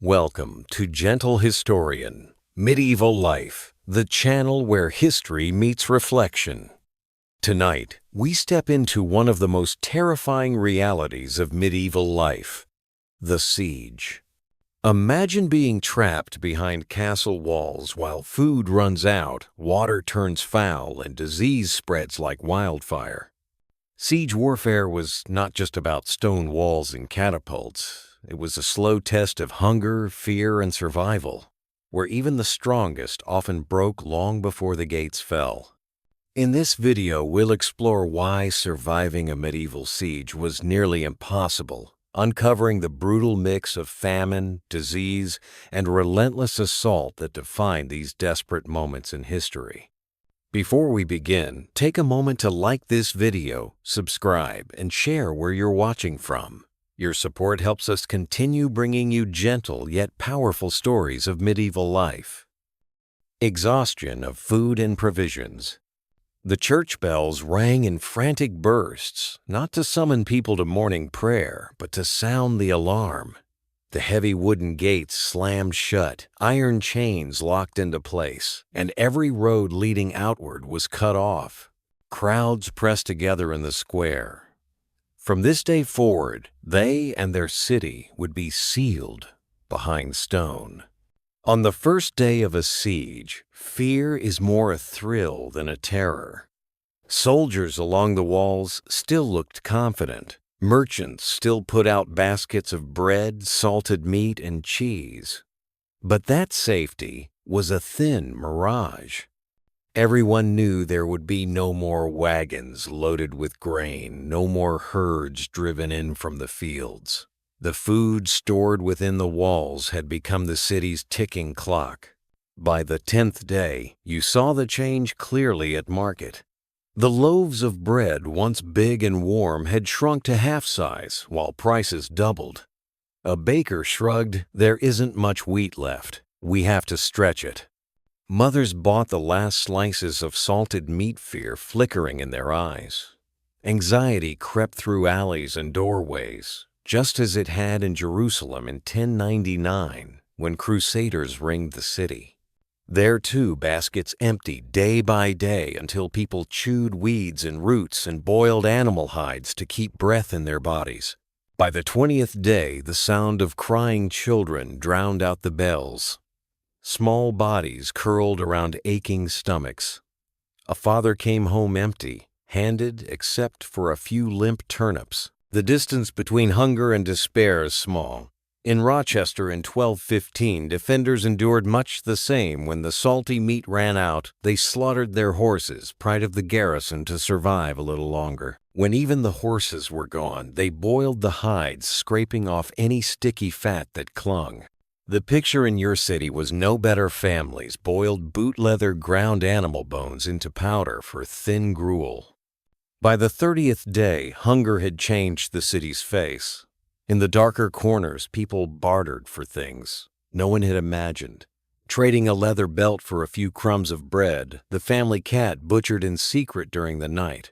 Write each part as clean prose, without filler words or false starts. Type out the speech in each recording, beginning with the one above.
Welcome to Gentle Historian, Medieval Life, the channel where history meets reflection. Tonight, we step into one of the most terrifying realities of medieval life, the siege. Imagine being trapped behind castle walls while food runs out, water turns foul, and disease spreads like wildfire. Siege warfare was not just about stone walls and catapults. It was a slow test of hunger, fear, and survival, where even the strongest often broke long before the gates fell. In this video, we'll explore why surviving a medieval siege was nearly impossible, uncovering the brutal mix of famine, disease, and relentless assault that defined these desperate moments in history. Before we begin, take a moment to like this video, subscribe, and share where you're watching from. Your support helps us continue bringing you gentle yet powerful stories of medieval life. Exhaustion of food and provisions. The church bells rang in frantic bursts, not to summon people to morning prayer, but to sound the alarm. The heavy wooden gates slammed shut, iron chains locked into place, and every road leading outward was cut off. Crowds pressed together in the square. From this day forward, they and their city would be sealed behind stone. On the first day of a siege, fear is more a thrill than a terror. Soldiers along the walls still looked confident. Merchants still put out baskets of bread, salted meat, and cheese. But that safety was a thin mirage. Everyone knew there would be no more wagons loaded with grain, no more herds driven in from the fields. The food stored within the walls had become the city's ticking clock. By the 10th day, you saw the change clearly at market. The loaves of bread, once big and warm, had shrunk to half size, while prices doubled. A baker shrugged, "There isn't much wheat left. We have to stretch it." Mothers bought the last slices of salted meat, fear flickering in their eyes. Anxiety crept through alleys and doorways, just as it had in Jerusalem in 1099, when Crusaders ringed the city. There, too, baskets emptied day by day until people chewed weeds and roots and boiled animal hides to keep breath in their bodies. By the 20th day, the sound of crying children drowned out the bells. Small bodies curled around aching stomachs. A father came home empty, handed except for a few limp turnips. The distance between hunger and despair is small. In Rochester in 1215, defenders endured much the same. When the salty meat ran out, they slaughtered their horses, pride of the garrison, to survive a little longer. When even the horses were gone, they boiled the hides, scraping off any sticky fat that clung. The picture in your city was no better. Families boiled boot leather, ground animal bones into powder for thin gruel. By the 30th day, hunger had changed the city's face. In the darker corners, people bartered for things no one had imagined. Trading a leather belt for a few crumbs of bread, the family cat butchered in secret during the night.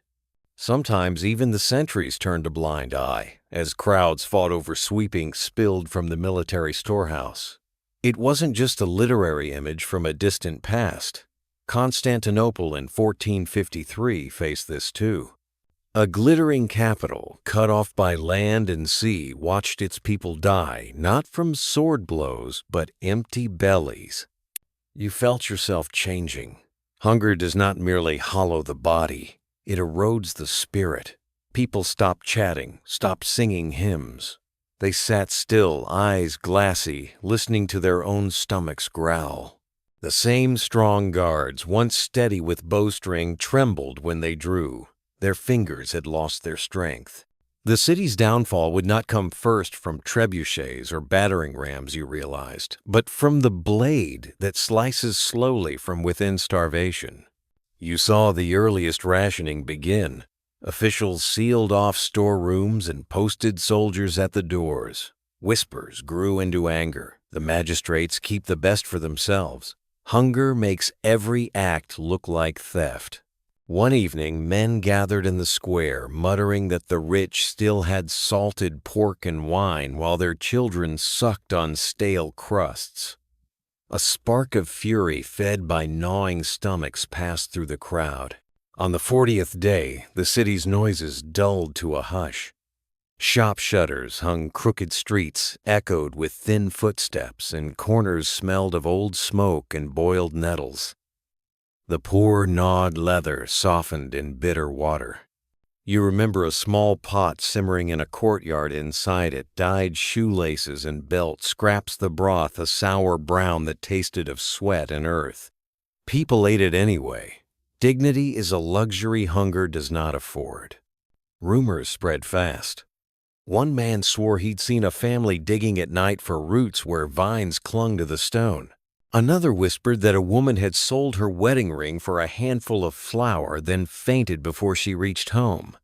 Sometimes even the sentries turned a blind eye as crowds fought over sweepings spilled from the military storehouse. It wasn't just a literary image from a distant past. Constantinople in 1453 faced this too. A glittering capital, cut off by land and sea, watched its people die, not from sword blows, but empty bellies. You felt yourself changing. Hunger does not merely hollow the body, it erodes the spirit. People stopped chatting, stopped singing hymns. They sat still, eyes glassy, listening to their own stomachs growl. The same strong guards, once steady with bowstring, trembled when they drew. Their fingers had lost their strength. The city's downfall would not come first from trebuchets or battering rams, you realized, but from the blade that slices slowly from within starvation. You saw the earliest rationing begin. Officials sealed off storerooms and posted soldiers at the doors. Whispers grew into anger. The magistrates keep the best for themselves. Hunger makes every act look like theft. One evening, men gathered in the square, muttering that the rich still had salted pork and wine while their children sucked on stale crusts. A spark of fury fed by gnawing stomachs passed through the crowd. On the 40th day, the city's noises dulled to a hush. Shop shutters hung crooked streets, echoed with thin footsteps, and corners smelled of old smoke and boiled nettles. The poor gnawed leather softened in bitter water. You remember a small pot simmering in a courtyard. Inside it, dyed shoelaces and belt scraps the broth a sour brown that tasted of sweat and earth. People ate it anyway. Dignity is a luxury hunger does not afford. Rumors spread fast. One man swore he'd seen a family digging at night for roots where vines clung to the stone. Another whispered that a woman had sold her wedding ring for a handful of flour, then fainted before she reached home.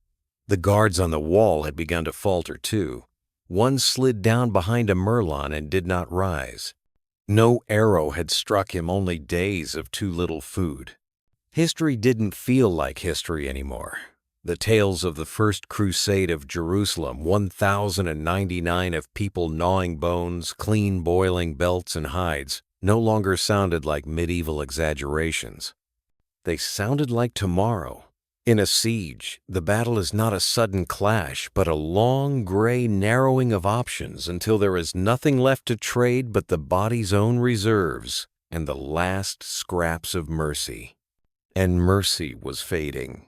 The guards on the wall had begun to falter too. One slid down behind a merlon and did not rise. No arrow had struck him, only days of too little food. History didn't feel like history anymore. The tales of the First Crusade of Jerusalem, 1,099 of people gnawing bones, clean boiling belts and hides, no longer sounded like medieval exaggerations. They sounded like tomorrow. In a siege, the battle is not a sudden clash, but a long, gray narrowing of options until there is nothing left to trade but the body's own reserves and the last scraps of mercy. And mercy was fading.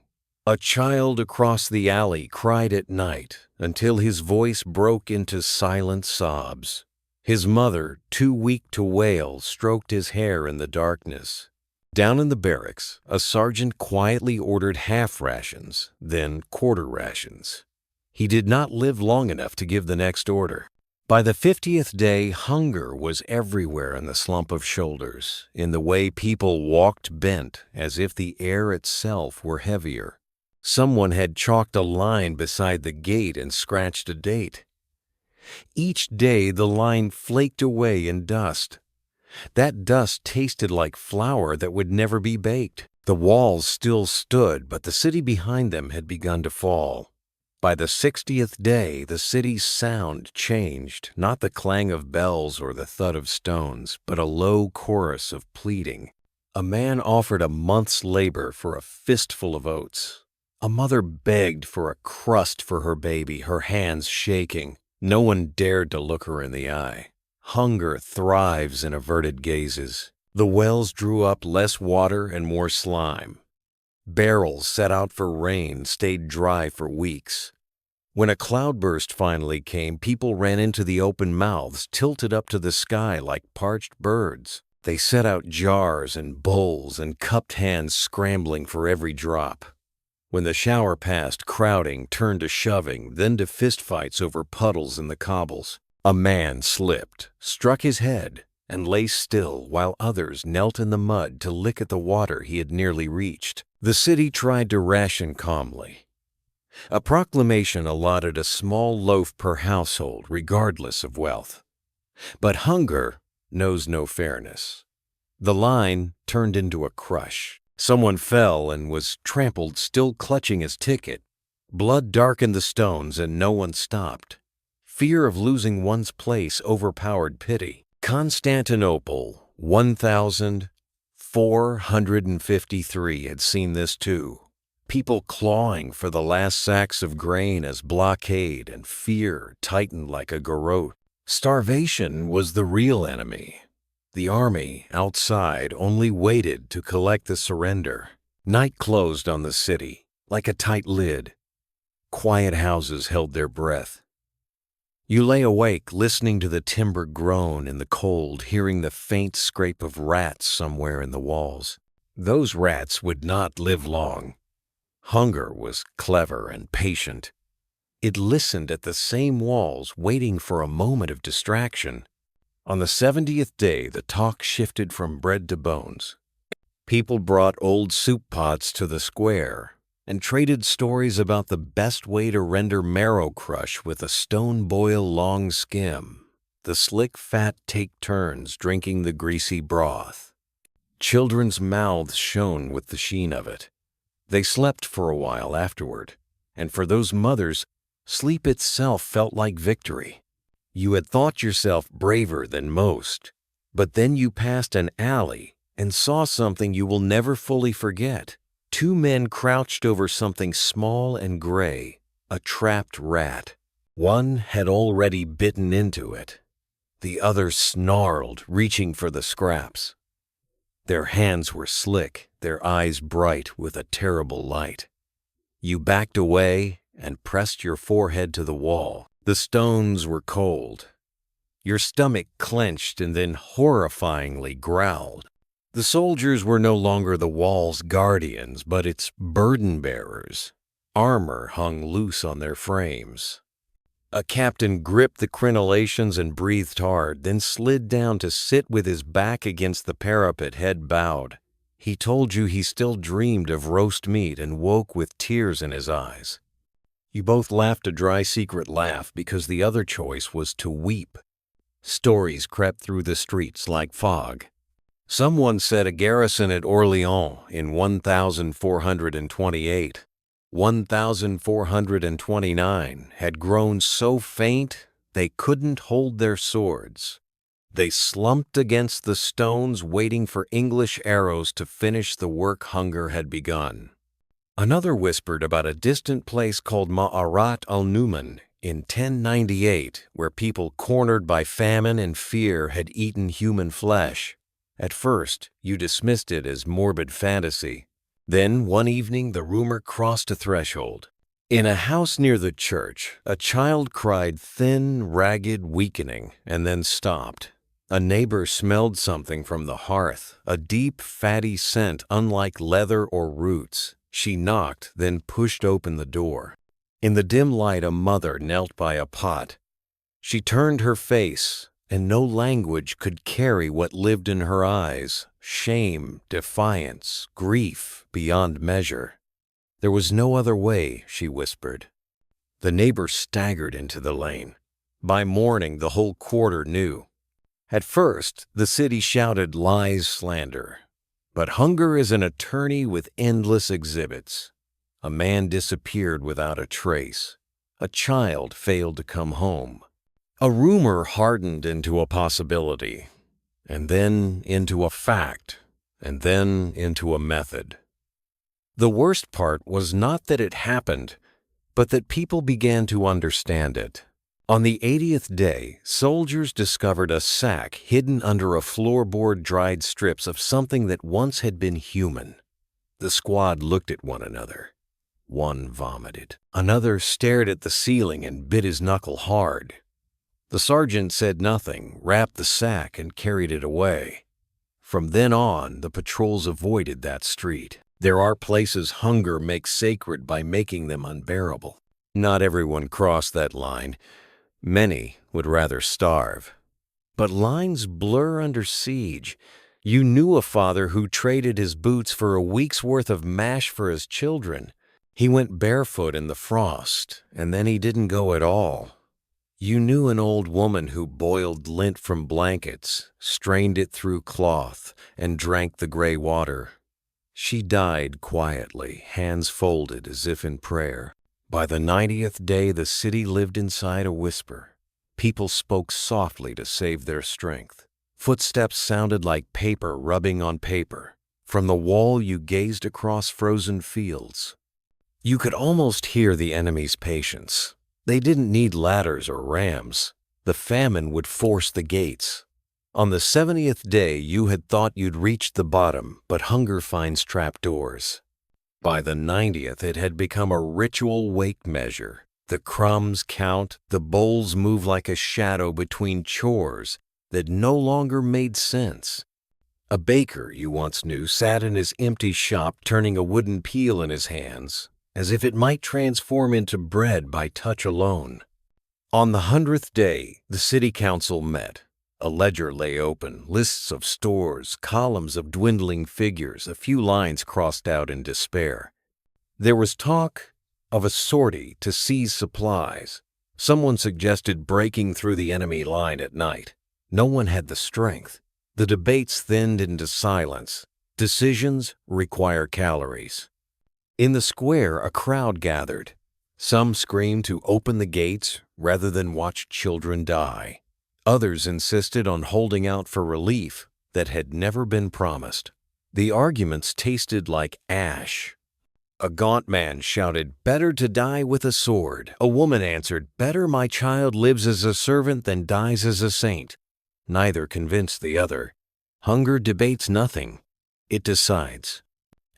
A child across the alley cried at night until his voice broke into silent sobs. His mother, too weak to wail, stroked his hair in the darkness. Down in the barracks, a sergeant quietly ordered half rations, then quarter rations. He did not live long enough to give the next order. By the 50th day, hunger was everywhere in the slump of shoulders, in the way people walked bent, as if the air itself were heavier. Someone had chalked a line beside the gate and scratched a date. Each day the line flaked away in dust. That dust tasted like flour that would never be baked. The walls still stood, but the city behind them had begun to fall. By the 60th day, the city's sound changed, not the clang of bells or the thud of stones, but a low chorus of pleading. A man offered a month's labor for a fistful of oats. A mother begged for a crust for her baby, her hands shaking. No one dared to look her in the eye. Hunger thrives in averted gazes. The wells drew up less water and more slime. Barrels set out for rain stayed dry for weeks. When a cloudburst finally came, people ran into the open mouths, tilted up to the sky like parched birds. They set out jars and bowls and cupped hands scrambling for every drop. When the shower passed, crowding turned to shoving, then to fistfights over puddles in the cobbles. A man slipped, struck his head, and lay still while others knelt in the mud to lick at the water he had nearly reached. The city tried to ration calmly. A proclamation allotted a small loaf per household, regardless of wealth. But hunger knows no fairness. The line turned into a crush. Someone fell and was trampled, still clutching his ticket. Blood darkened the stones and no one stopped. Fear of losing one's place overpowered pity. Constantinople, 1,453 had seen this too. People clawing for the last sacks of grain as blockade and fear tightened like a garrote. Starvation was the real enemy. The army, outside, only waited to collect the surrender. Night closed on the city, like a tight lid. Quiet houses held their breath. You lay awake, listening to the timber groan in the cold, hearing the faint scrape of rats somewhere in the walls. Those rats would not live long. Hunger was clever and patient. It listened at the same walls, waiting for a moment of distraction. On the 70th day, the talk shifted from bread to bones. People brought old soup pots to the square and traded stories about the best way to render marrow crush with a stone boil long skim. The slick fat take turns drinking the greasy broth. Children's mouths shone with the sheen of it. They slept for a while afterward, and for those mothers, sleep itself felt like victory. You had thought yourself braver than most, but then you passed an alley and saw something you will never fully forget. Two men crouched over something small and gray, a trapped rat. One had already bitten into it. The other snarled, reaching for the scraps. Their hands were slick, their eyes bright with a terrible light. You backed away and pressed your forehead to the wall. The stones were cold. Your stomach clenched and then horrifyingly growled. The soldiers were no longer the wall's guardians, but its burden bearers. Armor hung loose on their frames. A captain gripped the crenellations and breathed hard, then slid down to sit with his back against the parapet, head bowed. He told you he still dreamed of roast meat and woke with tears in his eyes. You both laughed a dry secret laugh because the other choice was to weep. Stories crept through the streets like fog. Someone said a garrison at Orléans in 1428, 1429 had grown so faint they couldn't hold their swords. They slumped against the stones waiting for English arrows to finish the work hunger had begun. Another whispered about a distant place called Ma'arat al-Numan in 1098, where people cornered by famine and fear had eaten human flesh. At first, you dismissed it as morbid fantasy. Then, one evening, the rumor crossed a threshold. In a house near the church, a child cried thin, ragged, weakening, and then stopped. A neighbor smelled something from the hearth, a deep, fatty scent unlike leather or roots. She knocked, then pushed open the door. In the dim light, a mother knelt by a pot. She turned her face, and no language could carry what lived in her eyes: shame, defiance, grief beyond measure. There was no other way, she whispered. The neighbor staggered into the lane. By morning, the whole quarter knew. At first, the city shouted lies, slander. But hunger is an attorney with endless exhibits. A man disappeared without a trace. A child failed to come home. A rumor hardened into a possibility, and then into a fact, and then into a method. The worst part was not that it happened, but that people began to understand it. On the 80th day, soldiers discovered a sack hidden under a floorboard, dried strips of something that once had been human. The squad looked at one another. One vomited. Another stared at the ceiling and bit his knuckle hard. The sergeant said nothing, wrapped the sack, and carried it away. From then on, the patrols avoided that street. There are places hunger makes sacred by making them unbearable. Not everyone crossed that line. Many would rather starve. But lines blur under siege. You knew a father who traded his boots for a week's worth of mash for his children. He went barefoot in the frost, and then he didn't go at all. You knew an old woman who boiled lint from blankets, strained it through cloth, and drank the gray water. She died quietly, hands folded as if in prayer. By the 90th day, the city lived inside a whisper. People spoke softly to save their strength. Footsteps sounded like paper rubbing on paper. From the wall, you gazed across frozen fields. You could almost hear the enemy's patience. They didn't need ladders or rams. The famine would force the gates. On the 70th day, you had thought you'd reached the bottom, but hunger finds trapdoors. By the 90th, it had become a ritual weight measure. The crumbs count, the bowls move like a shadow between chores that no longer made sense. A baker you once knew sat in his empty shop turning a wooden peel in his hands, as if it might transform into bread by touch alone. On the 100th day, the city council met. A ledger lay open, lists of stores, columns of dwindling figures, a few lines crossed out in despair. There was talk of a sortie to seize supplies. Someone suggested breaking through the enemy line at night. No one had the strength. The debates thinned into silence. Decisions require calories. In the square, a crowd gathered. Some screamed to open the gates rather than watch children die. Others insisted on holding out for relief that had never been promised. The arguments tasted like ash. A gaunt man shouted, "Better to die with a sword." A woman answered, "Better my child lives as a servant than dies as a saint." Neither convinced the other. Hunger debates nothing. It decides.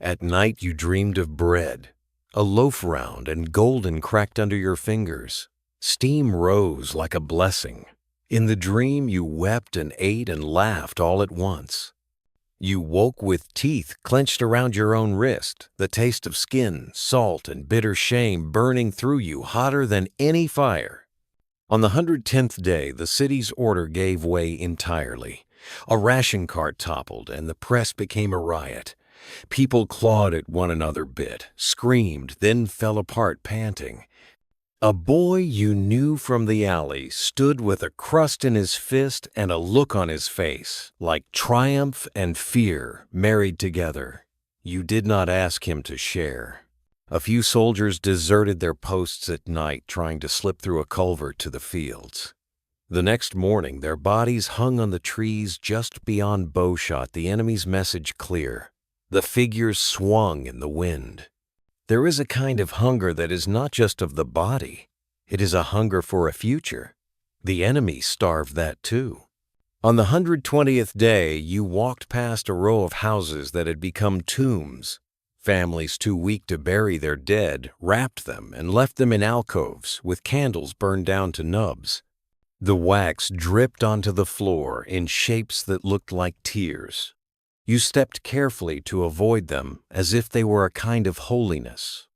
At night you dreamed of bread, a loaf round and golden cracked under your fingers. Steam rose like a blessing. In the dream you wept and ate and laughed all at once. You woke with teeth clenched around your own wrist, the taste of skin, salt, and bitter shame burning through you hotter than any fire. On the 110th day, the city's order gave way entirely. A ration cart toppled, and the press became a riot. People clawed at one another, bit, screamed, then fell apart panting. A boy you knew from the alley stood with a crust in his fist and a look on his face, like triumph and fear married together. You did not ask him to share. A few soldiers deserted their posts at night, trying to slip through a culvert to the fields. The next morning, their bodies hung on the trees just beyond bowshot, the enemy's message clear. The figures swung in the wind. There is a kind of hunger that is not just of the body. It is a hunger for a future. The enemy starved that too. On the 120th day, you walked past a row of houses that had become tombs. Families too weak to bury their dead wrapped them and left them in alcoves with candles burned down to nubs. The wax dripped onto the floor in shapes that looked like tears. You stepped carefully to avoid them as if they were a kind of holiness.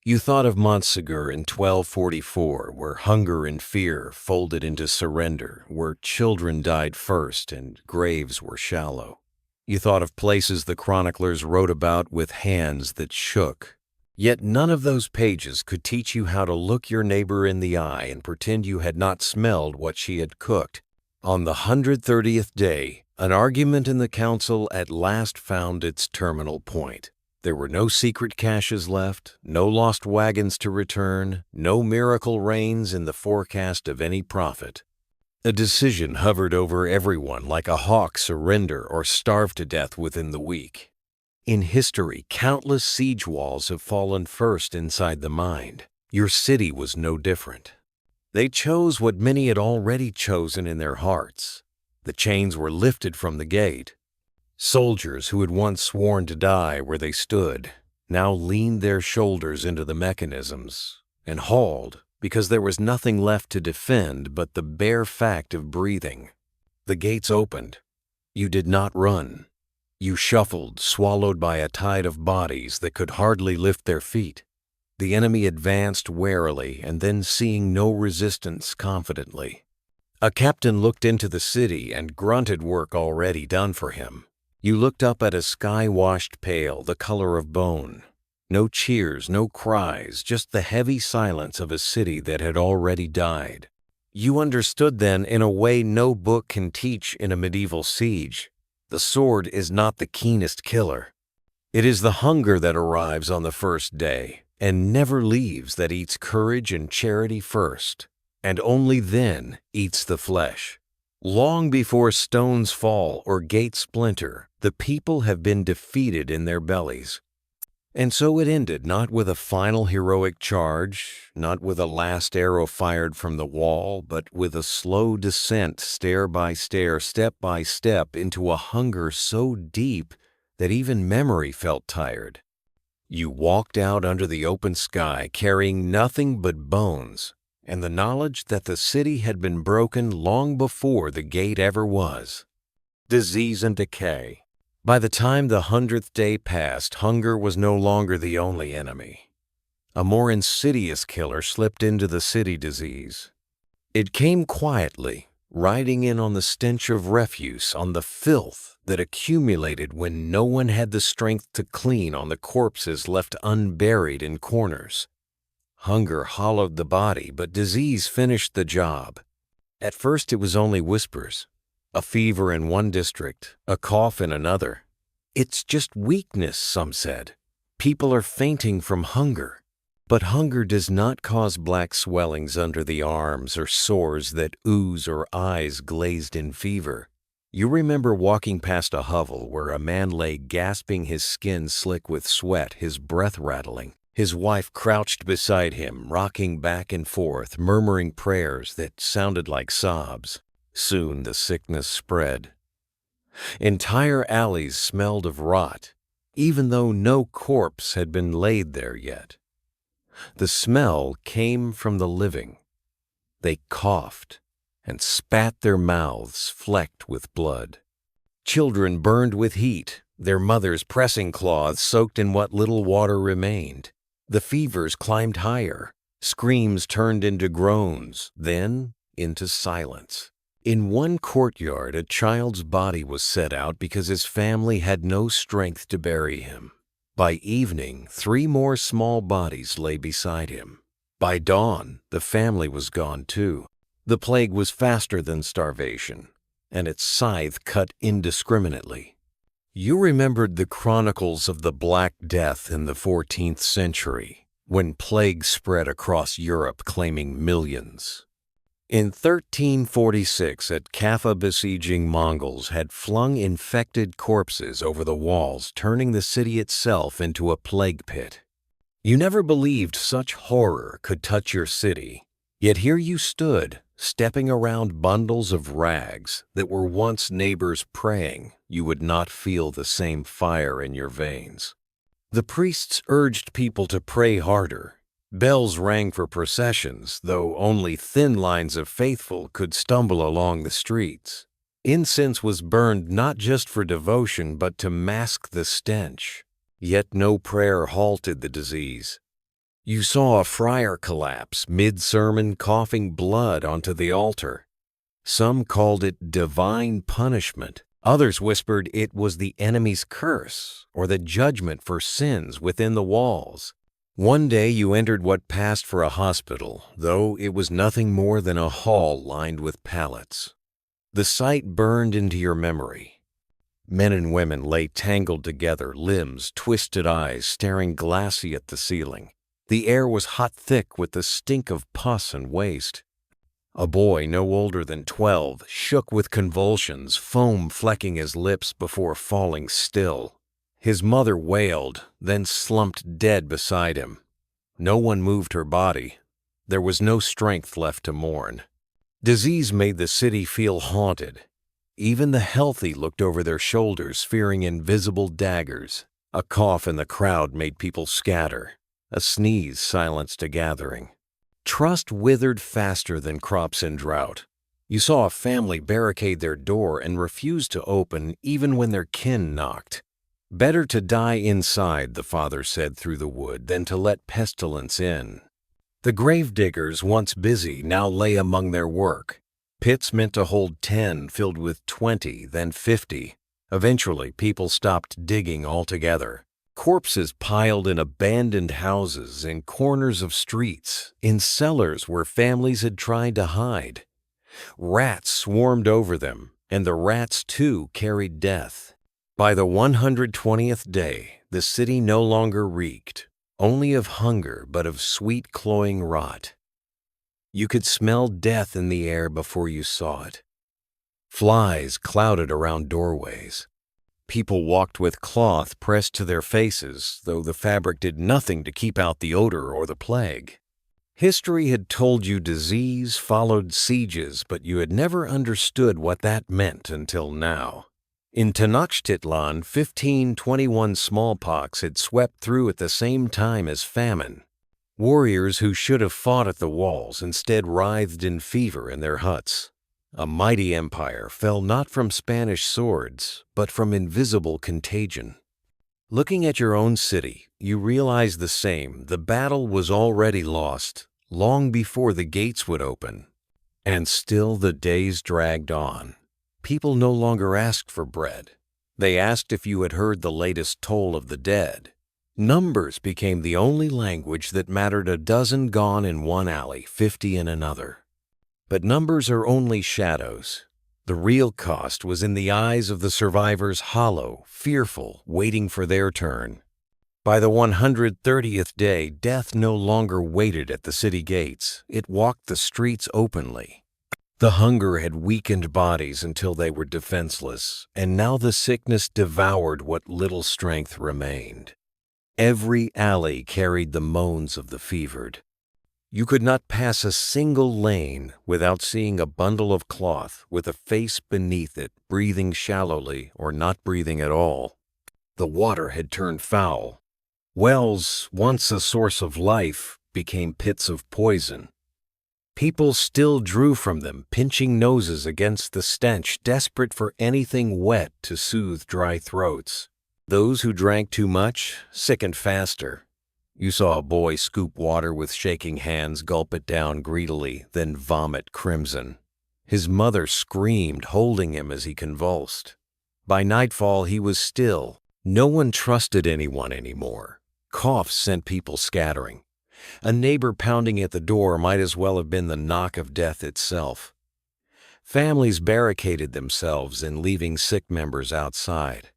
You thought of Montsegur in 1244, where hunger and fear folded into surrender, where children died first and graves were shallow. You thought of places the chroniclers wrote about with hands that shook. Yet none of those pages could teach you how to look your neighbor in the eye and pretend you had not smelled what she had cooked. On the 130th day, an argument in the council at last found its terminal point. There were no secret caches left, no lost wagons to return, no miracle rains in the forecast of any prophet. A decision hovered over everyone like a hawk: surrender or starve to death within the week. In history, countless siege walls have fallen first inside the mind. Your city was no different. They chose what many had already chosen in their hearts. The chains were lifted from the gate. Soldiers who had once sworn to die where they stood now leaned their shoulders into the mechanisms and hauled because there was nothing left to defend but the bare fact of breathing. The gates opened. You did not run. You shuffled, swallowed by a tide of bodies that could hardly lift their feet. The enemy advanced warily and then, seeing no resistance, confidently. A captain looked into the city and grunted work already done for him. You looked up at a sky-washed pale, the color of bone. No cheers, no cries, just the heavy silence of a city that had already died. You understood then, in a way no book can teach in a medieval siege, the sword is not the keenest killer. It is the hunger that arrives on the first day and never leaves that eats courage and charity first, and only then eats the flesh. Long before stones fall or gates splinter, the people have been defeated in their bellies. And so it ended, not with a final heroic charge, not with a last arrow fired from the wall, but with a slow descent, stair by stair, step by step, into a hunger so deep that even memory felt tired. You walked out under the open sky, carrying nothing but bones, and the knowledge that the city had been broken long before the gate ever was. Disease and decay. By the time the 100th day passed, hunger was no longer the only enemy. A more insidious killer slipped into the city: disease. It came quietly, riding in on the stench of refuse, on the filth that accumulated when no one had the strength to clean, on the corpses left unburied in corners. Hunger hollowed the body, but disease finished the job. At first it was only whispers. A fever in one district, a cough in another. It's just weakness, some said. People are fainting from hunger. But hunger does not cause black swellings under the arms or sores that ooze or eyes glazed in fever. You remember walking past a hovel where a man lay gasping, his skin slick with sweat, his breath rattling. His wife crouched beside him, rocking back and forth, murmuring prayers that sounded like sobs. Soon the sickness spread. Entire alleys smelled of rot, even though no corpse had been laid there yet. The smell came from the living. They coughed and spat, their mouths flecked with blood. Children burned with heat, their mothers pressing cloths soaked in what little water remained. The fevers climbed higher. Screams turned into groans, then into silence. In one courtyard, a child's body was set out because his family had no strength to bury him. By evening, 3 more small bodies lay beside him. By dawn, the family was gone too. The plague was faster than starvation, and its scythe cut indiscriminately. You remembered the chronicles of the Black Death in the 14th century, when plague spread across Europe claiming millions. In 1346, at Kaffa, besieging Mongols had flung infected corpses over the walls, turning the city itself into a plague pit. You never believed such horror could touch your city, yet here you stood, stepping around bundles of rags that were once neighbors praying you would not feel the same fire in your veins. The priests urged people to pray harder. Bells rang for processions, though only thin lines of faithful could stumble along the streets. Incense was burned not just for devotion, but to mask the stench. Yet no prayer halted the disease. You saw a friar collapse mid-sermon, coughing blood onto the altar. Some called it divine punishment. Others whispered it was the enemy's curse or the judgment for sins within the walls. One day you entered what passed for a hospital, though it was nothing more than a hall lined with pallets. The sight burned into your memory. Men and women lay tangled together, limbs, twisted eyes, staring glassy at the ceiling. The air was hot thick with the stink of pus and waste. A boy no older than 12 shook with convulsions, foam flecking his lips before falling still. His mother wailed, then slumped dead beside him. No one moved her body. There was no strength left to mourn. Disease made the city feel haunted. Even the healthy looked over their shoulders, fearing invisible daggers. A cough in the crowd made people scatter. A sneeze silenced a gathering. Trust withered faster than crops in drought. You saw a family barricade their door and refuse to open even when their kin knocked. Better to die inside, the father said through the wood, than to let pestilence in. The gravediggers, once busy, now lay among their work. Pits meant to hold 10 filled with 20, then 50. Eventually, people stopped digging altogether. Corpses piled in abandoned houses, in corners of streets, in cellars where families had tried to hide. Rats swarmed over them, and the rats too carried death. By the 120th day, the city no longer reeked, only of hunger, but of sweet cloying rot. You could smell death in the air before you saw it. Flies clouded around doorways. People walked with cloth pressed to their faces, though the fabric did nothing to keep out the odor or the plague. History had told you disease followed sieges, but you had never understood what that meant until now. In Tenochtitlan, 1521 smallpox had swept through at the same time as famine. Warriors who should have fought at the walls instead writhed in fever in their huts. A mighty empire fell not from Spanish swords, but from invisible contagion. Looking at your own city, you realize the same. The battle was already lost, long before the gates would open. And still the days dragged on. People no longer asked for bread. They asked if you had heard the latest toll of the dead. Numbers became the only language that mattered. 12 gone in one alley, 50 in another. But numbers are only shadows. The real cost was in the eyes of the survivors, hollow, fearful, waiting for their turn. By the 130th day, death no longer waited at the city gates. It walked the streets openly. The hunger had weakened bodies until they were defenseless, and now the sickness devoured what little strength remained. Every alley carried the moans of the fevered. You could not pass a single lane without seeing a bundle of cloth with a face beneath it, breathing shallowly or not breathing at all. The water had turned foul. Wells, once a source of life, became pits of poison. People still drew from them, pinching noses against the stench, desperate for anything wet to soothe dry throats. Those who drank too much sickened faster. You saw a boy scoop water with shaking hands, gulp it down greedily, then vomit crimson. His mother screamed, holding him as he convulsed. By nightfall, he was still. No one trusted anyone anymore. Coughs sent people scattering. A neighbor pounding at the door might as well have been the knock of death itself. Families barricaded themselves in leaving sick members outside.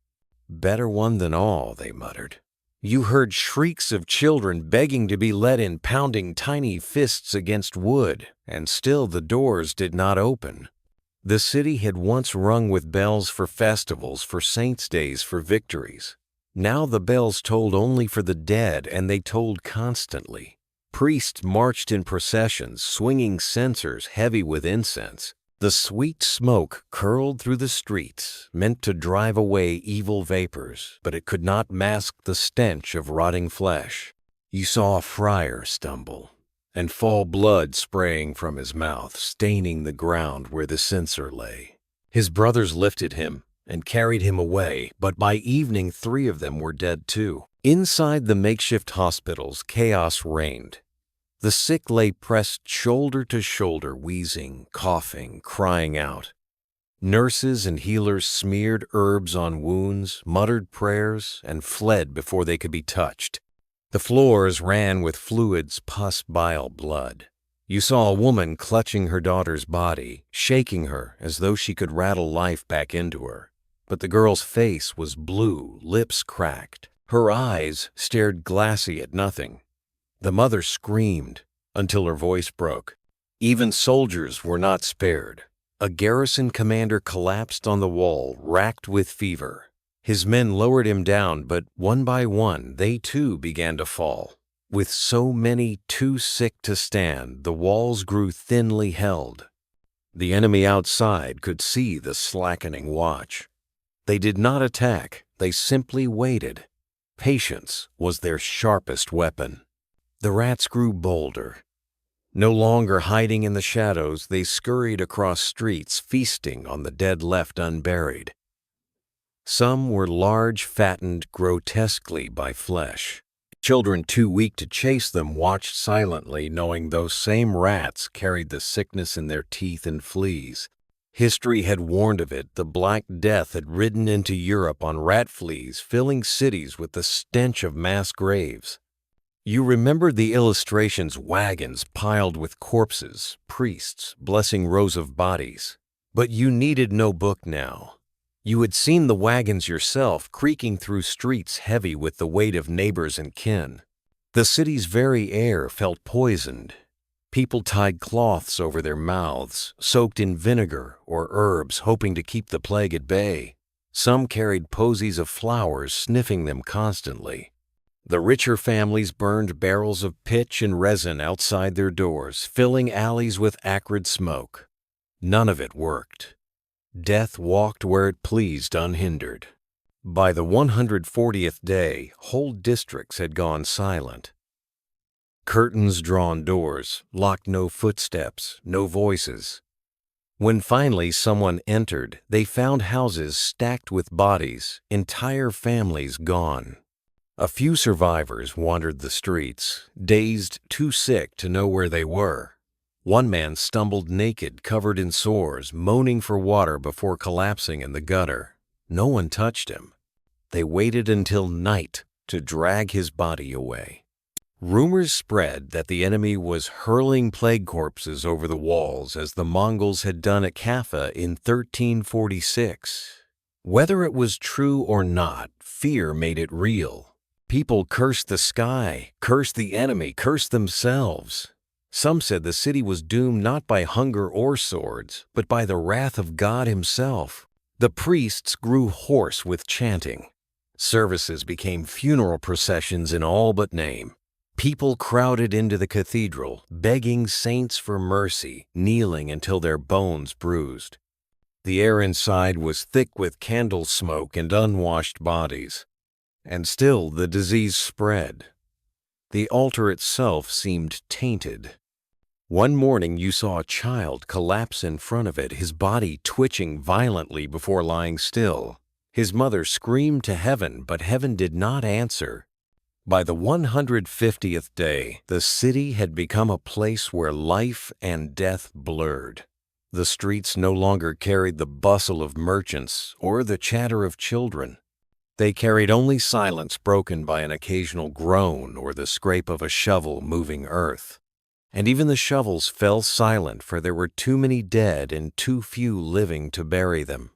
"Better one than all," they muttered. You heard shrieks of children begging to be let in, pounding tiny fists against wood, and still the doors did not open. The city had once rung with bells for festivals, for saints' days, for victories. Now the bells tolled only for the dead, and they tolled constantly. Priests marched in processions, swinging censers heavy with incense. The sweet smoke curled through the streets, meant to drive away evil vapors, but it could not mask the stench of rotting flesh. You saw a friar stumble, and fall blood spraying from his mouth, staining the ground where the censer lay. His brothers lifted him and carried him away, but by evening 3 of them were dead too. Inside the makeshift hospitals, chaos reigned. The sick lay pressed shoulder to shoulder, wheezing, coughing, crying out. Nurses and healers smeared herbs on wounds, muttered prayers, and fled before they could be touched. The floors ran with fluids, pus, bile, blood. You saw a woman clutching her daughter's body, shaking her as though she could rattle life back into her. But the girl's face was blue, lips cracked. Her eyes stared glassy at nothing. The mother screamed until her voice broke. Even soldiers were not spared. A garrison commander collapsed on the wall, racked with fever. His men lowered him down, but one by one, they too began to fall. With so many too sick to stand, the walls grew thinly held. The enemy outside could see the slackening watch. They did not attack, they simply waited. Patience was their sharpest weapon. The rats grew bolder. No longer hiding in the shadows, they scurried across streets, feasting on the dead left unburied. Some were large, fattened grotesquely by flesh. Children too weak to chase them watched silently, knowing those same rats carried the sickness in their teeth and fleas. History had warned of it. The Black Death had ridden into Europe on rat fleas, filling cities with the stench of mass graves. You remembered the illustrations, wagons piled with corpses, priests blessing rows of bodies. But you needed no book now. You had seen the wagons yourself, creaking through streets heavy with the weight of neighbors and kin. The city's very air felt poisoned. People tied cloths over their mouths, soaked in vinegar or herbs, hoping to keep the plague at bay. Some carried posies of flowers, sniffing them constantly. The richer families burned barrels of pitch and resin outside their doors, filling alleys with acrid smoke. None of it worked. Death walked where it pleased unhindered. By the 140th day, whole districts had gone silent. Curtains drawn doors, locked no footsteps, no voices. When finally someone entered, they found houses stacked with bodies, entire families gone. A few survivors wandered the streets, dazed, too sick to know where they were. One man stumbled naked, covered in sores, moaning for water before collapsing in the gutter. No one touched him. They waited until night to drag his body away. Rumors spread that the enemy was hurling plague corpses over the walls as the Mongols had done at Kaffa in 1346. Whether it was true or not, fear made it real. People cursed the sky, cursed the enemy, cursed themselves. Some said the city was doomed not by hunger or swords, but by the wrath of God himself. The priests grew hoarse with chanting. Services became funeral processions in all but name. People crowded into the cathedral, begging saints for mercy, kneeling until their bones bruised. The air inside was thick with candle smoke and unwashed bodies. And still the disease spread. The altar itself seemed tainted. One morning you saw a child collapse in front of it, his body twitching violently before lying still. His mother screamed to heaven, but heaven did not answer. By the 150th day, the city had become a place where life and death blurred. The streets no longer carried the bustle of merchants or the chatter of children. They carried only silence broken by an occasional groan or the scrape of a shovel moving earth. And even the shovels fell silent, for there were too many dead and too few living to bury them.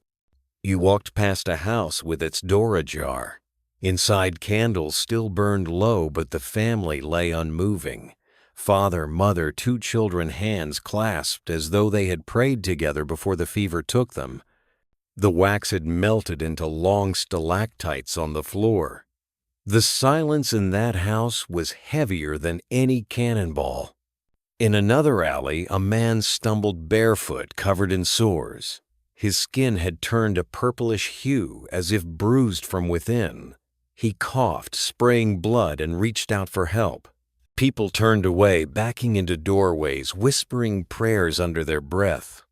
You walked past a house with its door ajar. Inside, candles still burned low, but the family lay unmoving. Father, mother, two children, hands clasped as though they had prayed together before the fever took them. The wax had melted into long stalactites on the floor. The silence in that house was heavier than any cannonball. In another alley, a man stumbled barefoot, covered in sores. His skin had turned a purplish hue, as if bruised from within. He coughed, spraying blood, and reached out for help. People turned away, backing into doorways, whispering prayers under their breath.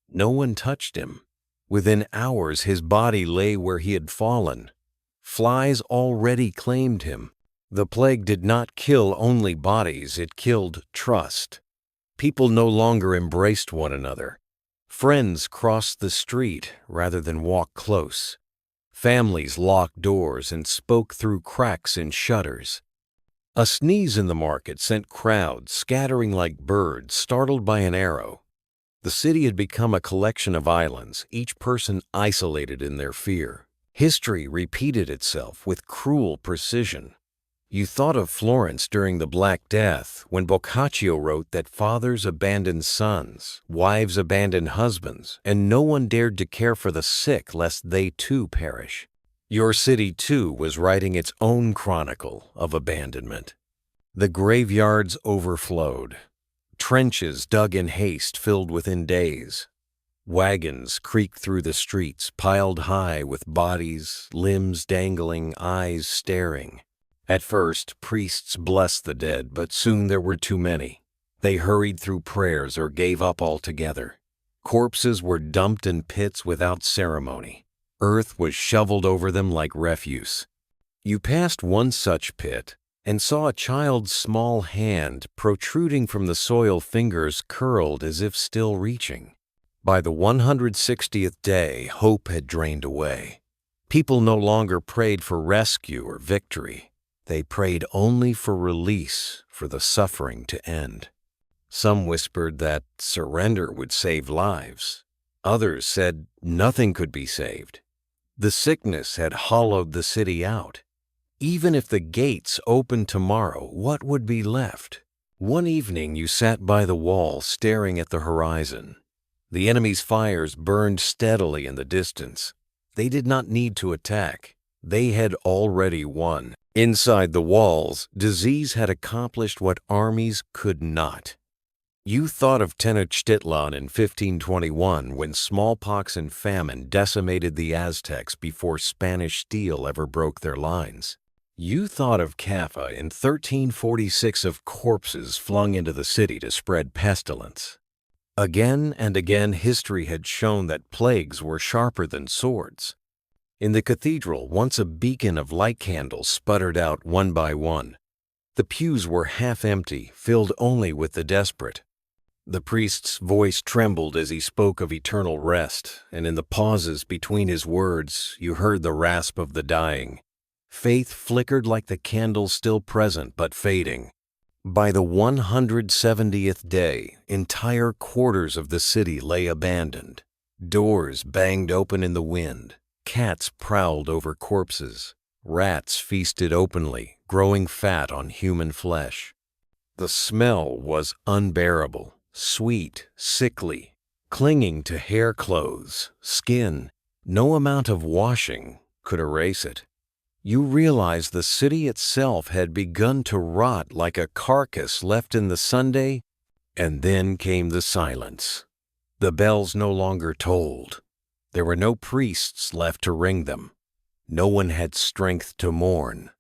No one touched him. Within hours, his body lay where he had fallen. Flies already claimed him. The plague did not kill only bodies, it killed trust. People no longer embraced one another. Friends crossed the street rather than walk close. Families locked doors and spoke through cracks in shutters. A sneeze in the market sent crowds scattering like birds startled by an arrow. The city had become a collection of islands, each person isolated in their fear. History repeated itself with cruel precision. You thought of Florence during the Black Death, when Boccaccio wrote that fathers abandoned sons, wives abandoned husbands, and no one dared to care for the sick lest they too perish. Your city, too, was writing its own chronicle of abandonment. The graveyards overflowed. Trenches dug in haste filled within days. Wagons creaked through the streets, piled high with bodies, limbs dangling, eyes staring. At first, priests blessed the dead, but soon there were too many. They hurried through prayers or gave up altogether. Corpses were dumped in pits without ceremony. Earth was shoveled over them like refuse. You passed one such pit and saw a child's small hand protruding from the soil, fingers curled as if still reaching. By the 160th day, hope had drained away. People no longer prayed for rescue or victory. They prayed only for release, for the suffering to end. Some whispered that surrender would save lives. Others said nothing could be saved. The sickness had hollowed the city out. Even if the gates opened tomorrow, what would be left? One evening you sat by the wall staring at the horizon. The enemy's fires burned steadily in the distance. They did not need to attack. They had already won. Inside the walls, disease had accomplished what armies could not. You thought of Tenochtitlan in 1521 when smallpox and famine decimated the Aztecs before Spanish steel ever broke their lines. You thought of Caffa in 1346 of corpses flung into the city to spread pestilence. Again and again history had shown that plagues were sharper than swords. In the cathedral, once a beacon of light candles sputtered out one by one. The pews were half empty, filled only with the desperate. The priest's voice trembled as he spoke of eternal rest, and in the pauses between his words, you heard the rasp of the dying. Faith flickered like the candle still present but fading. By the 170th day, entire quarters of the city lay abandoned. Doors banged open in the wind. Cats prowled over corpses. Rats feasted openly, growing fat on human flesh. The smell was unbearable, sweet, sickly, clinging to hair, clothes, skin. No amount of washing could erase it. You realized the city itself had begun to rot like a carcass left in the Sunday, and then came the silence. The bells no longer tolled. There were no priests left to ring them. No one had strength to mourn.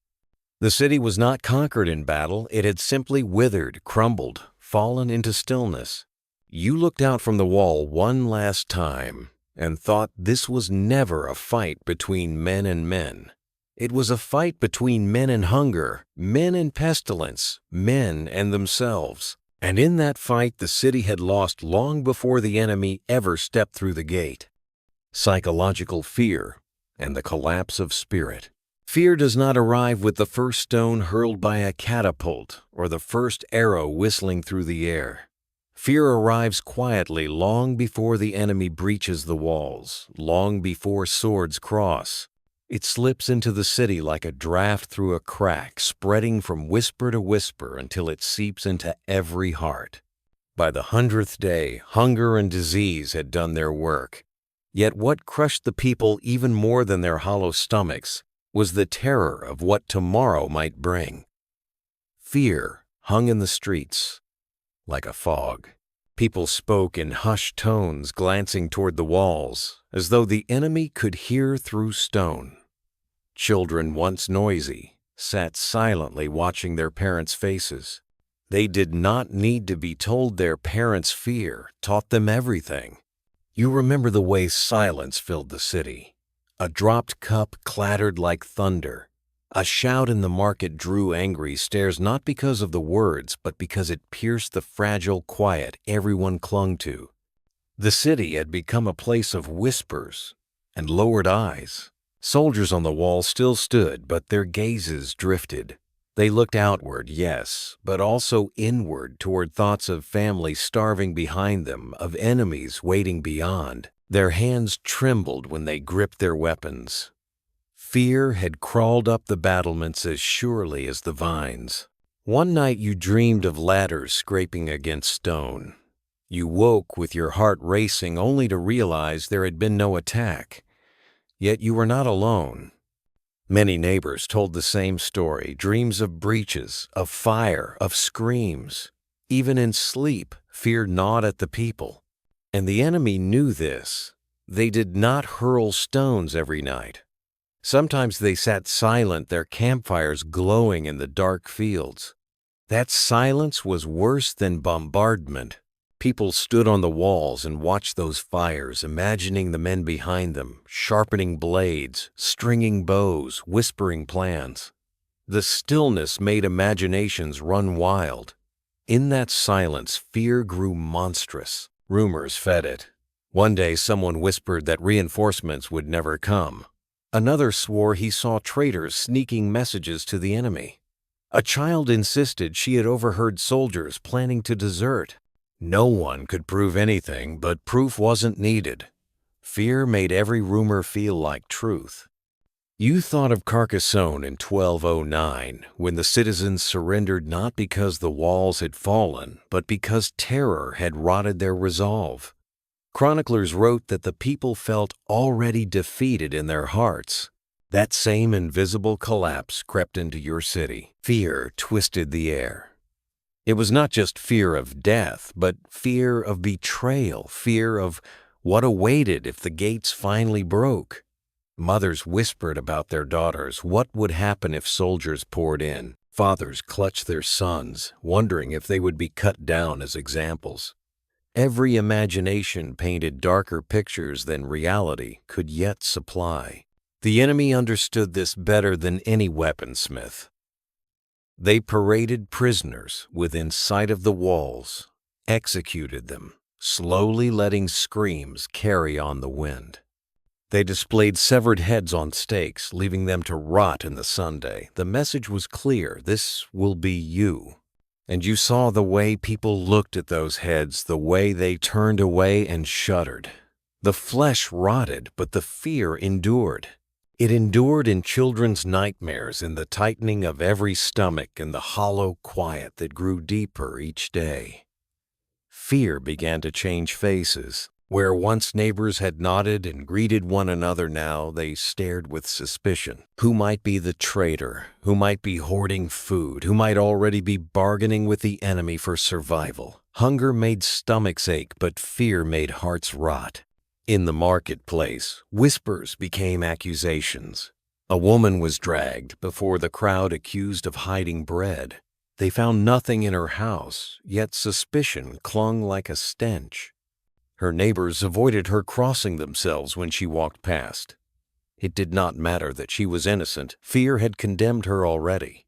The city was not conquered in battle. It had simply withered, crumbled, fallen into stillness. You looked out from the wall one last time and thought this was never a fight between men and men. It was a fight between men and hunger, men and pestilence, men and themselves. And in that fight, the city had lost long before the enemy ever stepped through the gate. Psychological fear and the collapse of spirit. Fear does not arrive with the first stone hurled by a catapult or the first arrow whistling through the air. Fear arrives quietly long before the enemy breaches the walls, long before swords cross. It slips into the city like a draft through a crack, spreading from whisper to whisper until it seeps into every heart. By the 100th day, hunger and disease had done their work. Yet what crushed the people even more than their hollow stomachs was the terror of what tomorrow might bring. Fear hung in the streets like a fog. People spoke in hushed tones, glancing toward the walls, as though the enemy could hear through stone. Children, once noisy, sat silently watching their parents' faces. They did not need to be told their parents' fear taught them everything. You remember the way silence filled the city. A dropped cup clattered like thunder. A shout in the market drew angry stares not because of the words, but because it pierced the fragile quiet everyone clung to. The city had become a place of whispers and lowered eyes. Soldiers on the wall still stood, but their gazes drifted. They looked outward, yes, but also inward toward thoughts of families starving behind them, of enemies waiting beyond. Their hands trembled when they gripped their weapons. Fear had crawled up the battlements as surely as the vines. One night you dreamed of ladders scraping against stone. You woke with your heart racing only to realize there had been no attack. Yet you were not alone. Many neighbors told the same story, dreams of breaches, of fire, of screams. Even in sleep, fear gnawed at the people. And the enemy knew this. They did not hurl stones every night. Sometimes they sat silent, their campfires glowing in the dark fields. That silence was worse than bombardment. People stood on the walls and watched those fires, imagining the men behind them, sharpening blades, stringing bows, whispering plans. The stillness made imaginations run wild. In that silence, fear grew monstrous. Rumors fed it. One day someone whispered that reinforcements would never come. Another swore he saw traitors sneaking messages to the enemy. A child insisted she had overheard soldiers planning to desert. No one could prove anything, but proof wasn't needed. Fear made every rumor feel like truth. You thought of Carcassonne in 1209, when the citizens surrendered not because the walls had fallen, but because terror had rotted their resolve. Chroniclers wrote that the people felt already defeated in their hearts. That same invisible collapse crept into your city. Fear twisted the air. It was not just fear of death, but fear of betrayal, fear of what awaited if the gates finally broke. Mothers whispered about their daughters what would happen if soldiers poured in. Fathers clutched their sons, wondering if they would be cut down as examples. Every imagination painted darker pictures than reality could yet supply. The enemy understood this better than any weaponsmith. They paraded prisoners within sight of the walls, executed them, slowly letting screams carry on the wind. They displayed severed heads on stakes, leaving them to rot in the Sunday. The message was clear: this will be you. And you saw the way people looked at those heads, the way they turned away and shuddered. The flesh rotted, but the fear endured. It endured in children's nightmares, in the tightening of every stomach and the hollow quiet that grew deeper each day. Fear began to change faces. Where once neighbors had nodded and greeted one another, now they stared with suspicion. Who might be the traitor? Who might be hoarding food? Who might already be bargaining with the enemy for survival? Hunger made stomachs ache, but fear made hearts rot. In the marketplace, whispers became accusations. A woman was dragged before the crowd accused of hiding bread. They found nothing in her house, yet suspicion clung like a stench. Her neighbors avoided her crossing themselves when she walked past. It did not matter that she was innocent. Fear had condemned her already.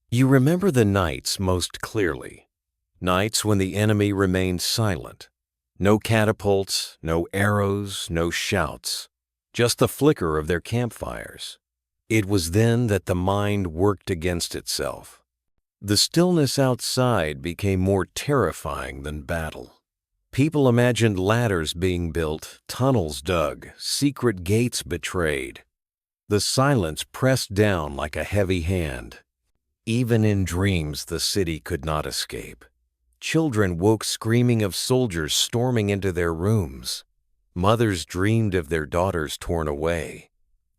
You remember the nights most clearly. Nights when the enemy remained silent. No catapults, no arrows, no shouts. Just the flicker of their campfires. It was then that the mind worked against itself. The stillness outside became more terrifying than battle. People imagined ladders being built, tunnels dug, secret gates betrayed. The silence pressed down like a heavy hand. Even in dreams, the city could not escape. Children woke screaming of soldiers storming into their rooms. Mothers dreamed of their daughters torn away.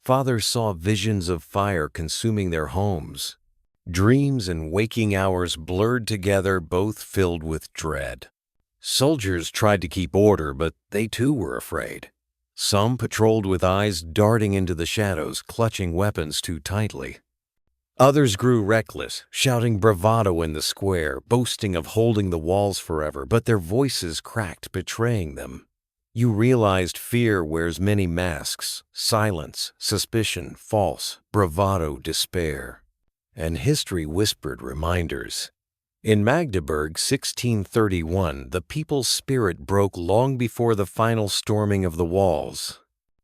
Fathers saw visions of fire consuming their homes. Dreams and waking hours blurred together, both filled with dread. Soldiers tried to keep order, but they too were afraid. Some patrolled with eyes darting into the shadows, clutching weapons too tightly. Others grew reckless, shouting bravado in the square, boasting of holding the walls forever, but their voices cracked, betraying them. You realized fear wears many masks: silence, suspicion, false, bravado, despair. And history whispered reminders. In Magdeburg, 1631, the people's spirit broke long before the final storming of the walls.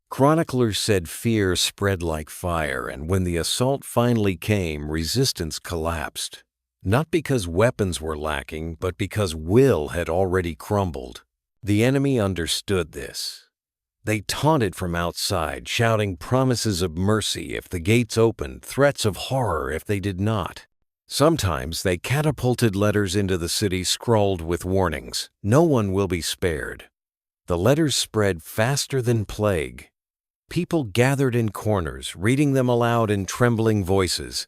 Chroniclers said fear spread like fire, and when the assault finally came, resistance collapsed. Not because weapons were lacking, but because will had already crumbled. The enemy understood this. They taunted from outside, shouting promises of mercy if the gates opened, threats of horror if they did not. Sometimes they catapulted letters into the city scrawled with warnings. No one will be spared. The letters spread faster than plague. People gathered in corners, reading them aloud in trembling voices.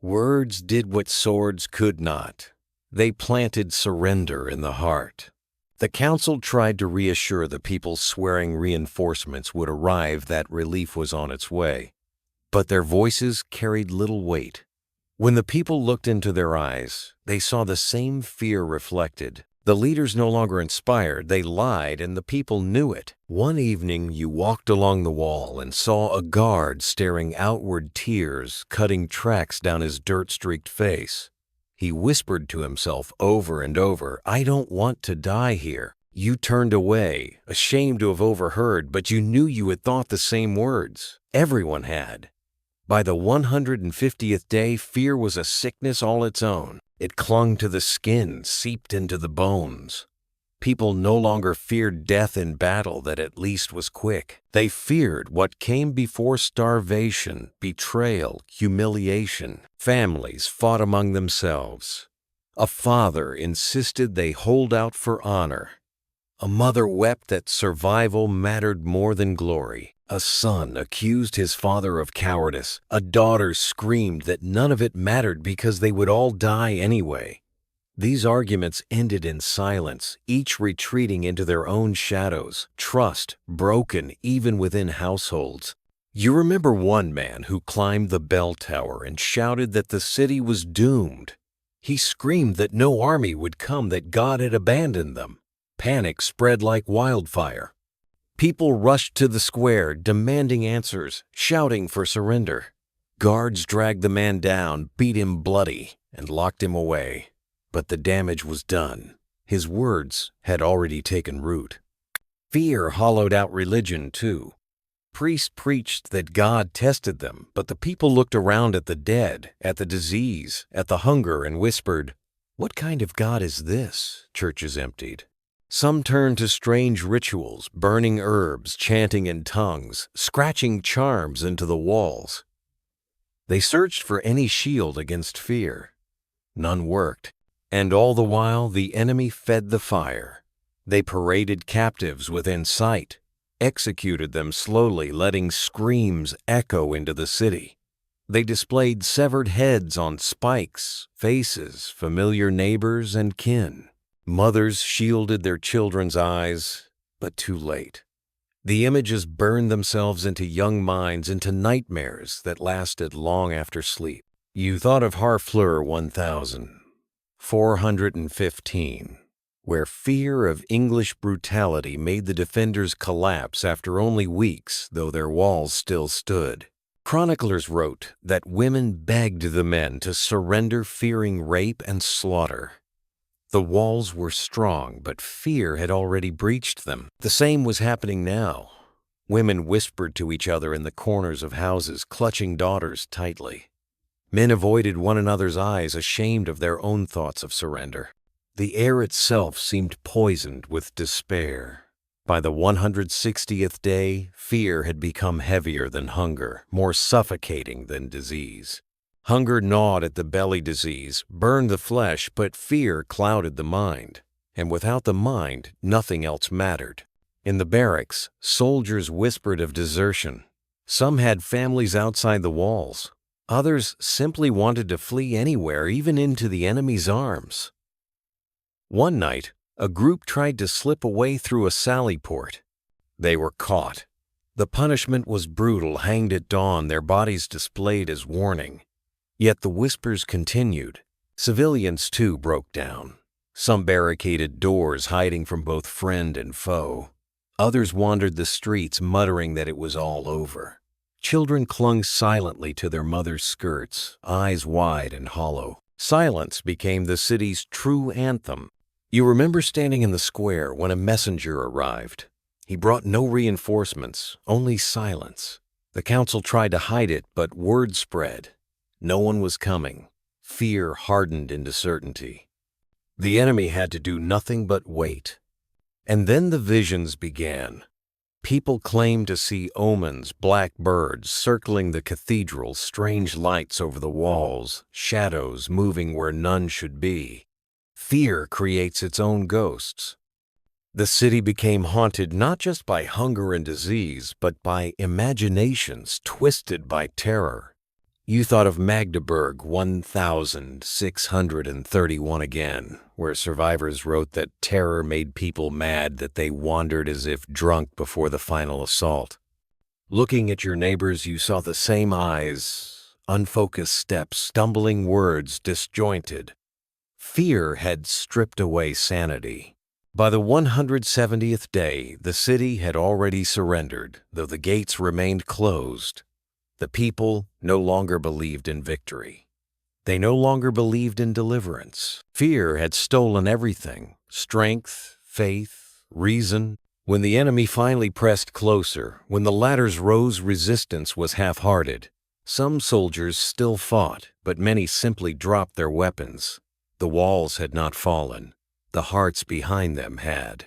Words did what swords could not. They planted surrender in the heart. The council tried to reassure the people, swearing reinforcements would arrive, that relief was on its way. But their voices carried little weight. When the people looked into their eyes, they saw the same fear reflected. The leaders no longer inspired, they lied, and the people knew it. One evening you walked along the wall and saw a guard staring outward, tears cutting tracks down his dirt-streaked face. He whispered to himself over and over, "I don't want to die here." You turned away, ashamed to have overheard, but you knew you had thought the same words. Everyone had. By the 150th day, fear was a sickness all its own. It clung to the skin, seeped into the bones. People no longer feared death in battle that at least was quick. They feared what came before: starvation, betrayal, humiliation. Families fought among themselves. A father insisted they hold out for honor. A mother wept that survival mattered more than glory. A son accused his father of cowardice. A daughter screamed that none of it mattered because they would all die anyway. These arguments ended in silence, each retreating into their own shadows, trust broken even within households. You remember one man who climbed the bell tower and shouted that the city was doomed. He screamed that no army would come, that God had abandoned them. Panic spread like wildfire. People rushed to the square, demanding answers, shouting for surrender. Guards dragged the man down, beat him bloody, and locked him away. But the damage was done. His words had already taken root. Fear hollowed out religion, too. Priests preached that God tested them, but the people looked around at the dead, at the disease, at the hunger, and whispered, "What kind of God is this?" Churches emptied. Some turned to strange rituals, burning herbs, chanting in tongues, scratching charms into the walls. They searched for any shield against fear. None worked, and all the while the enemy fed the fire. They paraded captives within sight, executed them slowly, letting screams echo into the city. They displayed severed heads on spikes, faces, familiar neighbors and kin. Mothers shielded their children's eyes, but too late. The images burned themselves into young minds, into nightmares that lasted long after sleep. You thought of Harfleur 1415, where fear of English brutality made the defenders collapse after only weeks, though their walls still stood. Chroniclers wrote that women begged the men to surrender, fearing rape and slaughter. The walls were strong, but fear had already breached them. The same was happening now. Women whispered to each other in the corners of houses, clutching daughters tightly. Men avoided one another's eyes, ashamed of their own thoughts of surrender. The air itself seemed poisoned with despair. By the 160th day, fear had become heavier than hunger, more suffocating than disease. Hunger gnawed at the belly disease, burned the flesh, but fear clouded the mind. And without the mind, nothing else mattered. In the barracks, soldiers whispered of desertion. Some had families outside the walls. Others simply wanted to flee anywhere, even into the enemy's arms. One night, a group tried to slip away through a sally port. They were caught. The punishment was brutal, hanged at dawn, their bodies displayed as warning. Yet the whispers continued. Civilians, too, broke down. Some barricaded doors, hiding from both friend and foe. Others wandered the streets, muttering that it was all over. Children clung silently to their mothers' skirts, eyes wide and hollow. Silence became the city's true anthem. You remember standing in the square when a messenger arrived. He brought no reinforcements, only silence. The council tried to hide it, but word spread. No one was coming. Fear hardened into certainty. The enemy had to do nothing but wait. And then the visions began. People claimed to see omens, black birds circling the cathedral, strange lights over the walls, shadows moving where none should be. Fear creates its own ghosts. The city became haunted not just by hunger and disease, but by imaginations twisted by terror. You thought of Magdeburg 1631 again, where survivors wrote that terror made people mad, that they wandered as if drunk before the final assault. Looking at your neighbors, you saw the same eyes, unfocused steps, stumbling words, disjointed. Fear had stripped away sanity. By the 170th day, the city had already surrendered, though the gates remained closed. The people no longer believed in victory. They no longer believed in deliverance. Fear had stolen everything: strength, faith, reason. When the enemy finally pressed closer, when the latter's rose, resistance was half-hearted. Some soldiers still fought, but many simply dropped their weapons. The walls had not fallen. The hearts behind them had.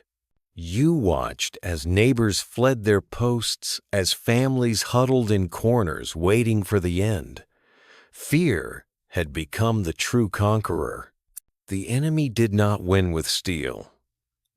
You watched as neighbors fled their posts, as families huddled in corners waiting for the end. Fear had become the true conqueror. The enemy did not win with steel.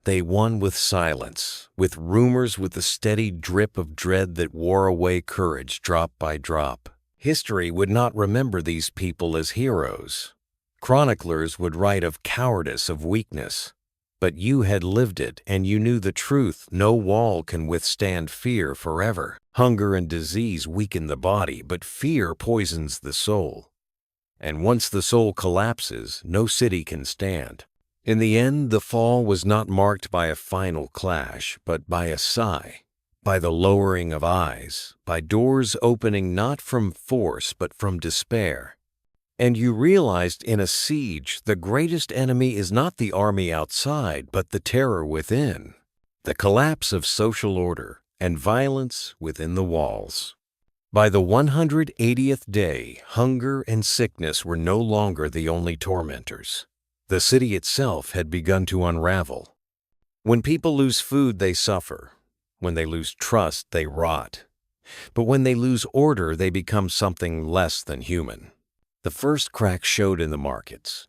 They won with silence, with rumors, with the steady drip of dread that wore away courage drop by drop. History would not remember these people as heroes. Chroniclers would write of cowardice, of weakness. But you had lived it, and you knew the truth. No wall can withstand fear forever. Hunger and disease weaken the body, but fear poisons the soul. And once the soul collapses, no city can stand. In the end, the fall was not marked by a final clash, but by a sigh, by the lowering of eyes, by doors opening not from force, but from despair. And you realized in a siege, the greatest enemy is not the army outside, but the terror within, the collapse of social order and violence within the walls. By the 180th day, hunger and sickness were no longer the only tormentors. The city itself had begun to unravel. When people lose food, they suffer. When they lose trust, they rot. But when they lose order, they become something less than human. The first crack showed in the markets.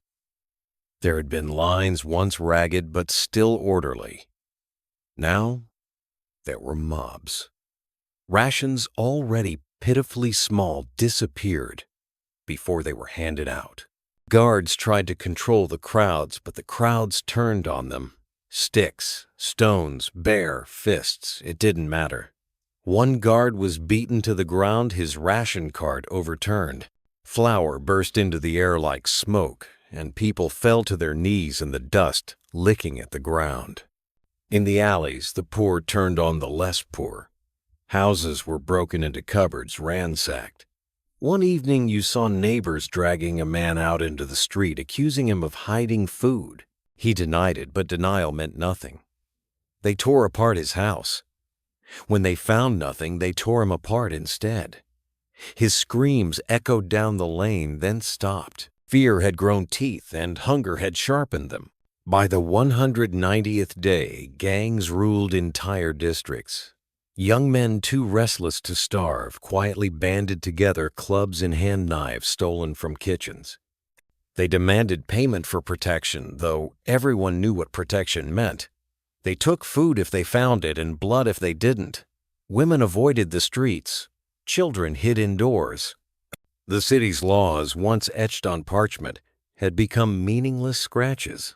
There had been lines once ragged but still orderly. Now, there were mobs. Rations already pitifully small disappeared before they were handed out. Guards tried to control the crowds, but the crowds turned on them. Sticks, stones, bare fists, it didn't matter. One guard was beaten to the ground, his ration cart overturned. Flour burst into the air like smoke, and people fell to their knees in the dust, licking at the ground. In the alleys, the poor turned on the less poor. Houses were broken into cupboards, ransacked. One evening you saw neighbors dragging a man out into the street, accusing him of hiding food. He denied it, but denial meant nothing. They tore apart his house. When they found nothing, they tore him apart instead. His screams echoed down the lane, then stopped. Fear had grown teeth, and hunger had sharpened them. By the 190th day, gangs ruled entire districts. Young men too restless to starve quietly banded together, clubs and hand knives stolen from kitchens. They demanded payment for protection, though everyone knew what protection meant. They took food if they found it and blood if they didn't. Women avoided the streets. Children hid indoors. The city's laws, once etched on parchment, had become meaningless scratches.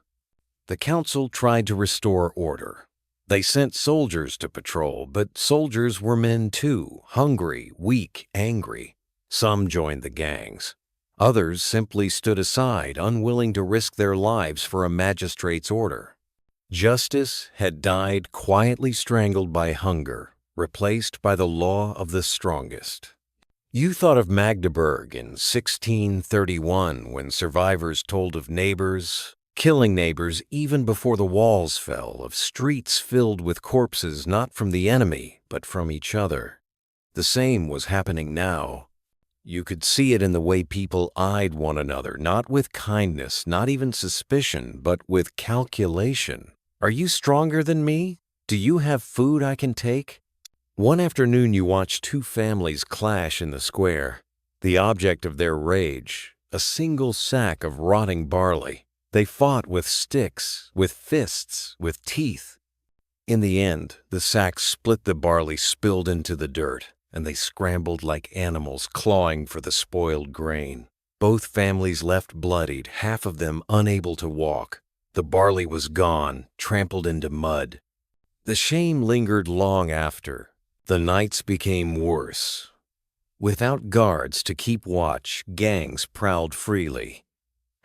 The council tried to restore order. They sent soldiers to patrol, but soldiers were men too, hungry, weak, angry. Some joined the gangs. Others simply stood aside, unwilling to risk their lives for a magistrate's order. Justice had died quietly strangled by hunger, replaced by the law of the strongest. You thought of Magdeburg in 1631 when survivors told of neighbors killing neighbors even before the walls fell, of streets filled with corpses not from the enemy but from each other. The same was happening now. You could see it in the way people eyed one another, not with kindness, not even suspicion, but with calculation. Are you stronger than me? Do you have food I can take? One afternoon you watched two families clash in the square. The object of their rage, a single sack of rotting barley. They fought with sticks, with fists, with teeth. In the end, the sack split, the barley spilled into the dirt, and they scrambled like animals clawing for the spoiled grain. Both families left bloodied, half of them unable to walk. The barley was gone, trampled into mud. The shame lingered long after. The nights became worse. Without guards to keep watch, gangs prowled freely.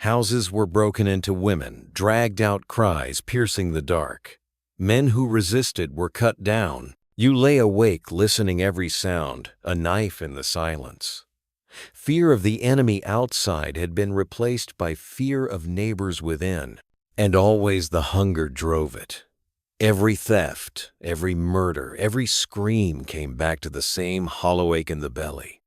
Houses were broken into, women dragged out, cries piercing the dark. Men who resisted were cut down. You lay awake listening every sound, a knife in the silence. Fear of the enemy outside had been replaced by fear of neighbors within, and always the hunger drove it. Every theft, every murder, every scream came back to the same hollow ache in the belly.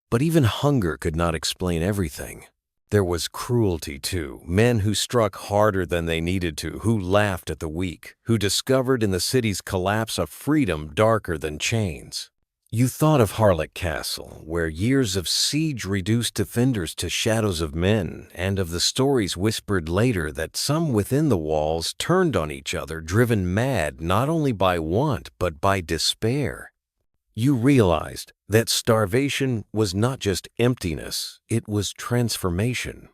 But even hunger could not explain everything. There was cruelty, too, men who struck harder than they needed to, who laughed at the weak, who discovered in the city's collapse a freedom darker than chains. You thought of Harlech Castle, where years of siege reduced defenders to shadows of men, and of the stories whispered later that some within the walls turned on each other, driven mad not only by want but by despair. You realized that starvation was not just emptiness, it was transformation.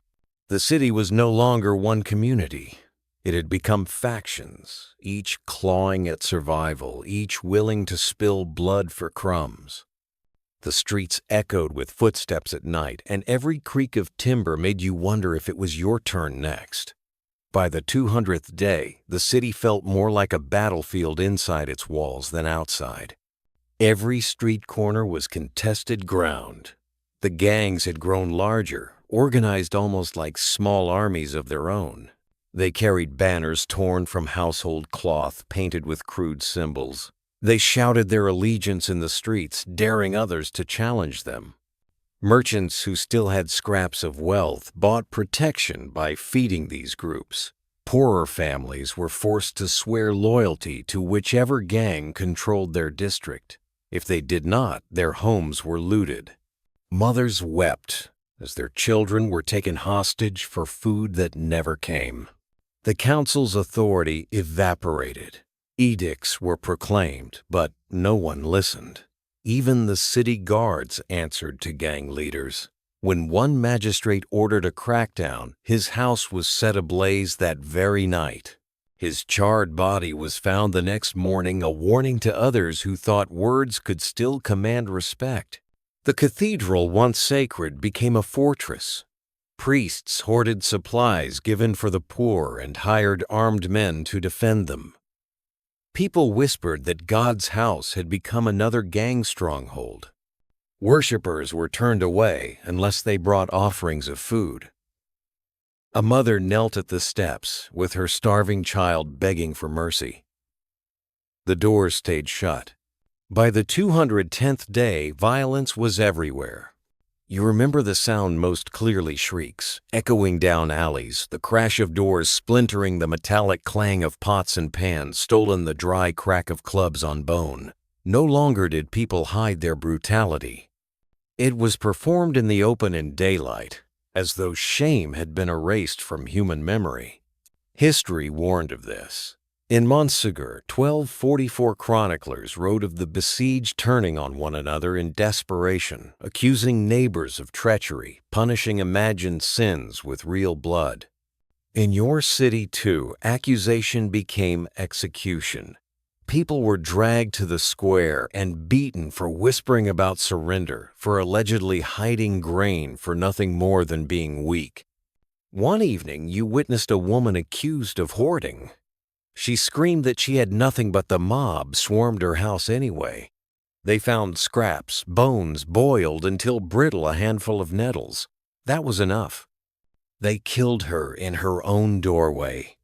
The city was no longer one community. It had become factions, each clawing at survival, each willing to spill blood for crumbs. The streets echoed with footsteps at night, and every creak of timber made you wonder if it was your turn next. By the 200th day, the city felt more like a battlefield inside its walls than outside. Every street corner was contested ground. The gangs had grown larger, organized almost like small armies of their own. They carried banners torn from household cloth, painted with crude symbols. They shouted their allegiance in the streets, daring others to challenge them. Merchants who still had scraps of wealth bought protection by feeding these groups. Poorer families were forced to swear loyalty to whichever gang controlled their district. If they did not, their homes were looted. Mothers wept as their children were taken hostage for food that never came. The council's authority evaporated. Edicts were proclaimed, but no one listened. Even the city guards answered to gang leaders. When one magistrate ordered a crackdown, his house was set ablaze that very night. His charred body was found the next morning, a warning to others who thought words could still command respect. The cathedral, once sacred, became a fortress. Priests hoarded supplies given for the poor and hired armed men to defend them. People whispered that God's house had become another gang stronghold. Worshippers were turned away unless they brought offerings of food. A mother knelt at the steps with her starving child begging for mercy. The doors stayed shut. By the 210th day, violence was everywhere. You remember the sound most clearly: shrieks echoing down alleys, the crash of doors splintering, the metallic clang of pots and pans stolen, the dry crack of clubs on bone. No longer did people hide their brutality. It was performed in the open in daylight, as though shame had been erased from human memory. History warned of this. In Montsegur, 1244 chroniclers wrote of the besieged turning on one another in desperation, accusing neighbors of treachery, punishing imagined sins with real blood. In your city, too, accusation became execution. People were dragged to the square and beaten for whispering about surrender, for allegedly hiding grain, for nothing more than being weak. One evening, you witnessed a woman accused of hoarding. She screamed that she had nothing, but the mob swarmed her house anyway. They found scraps, bones boiled until brittle, a handful of nettles. That was enough. They killed her in her own doorway.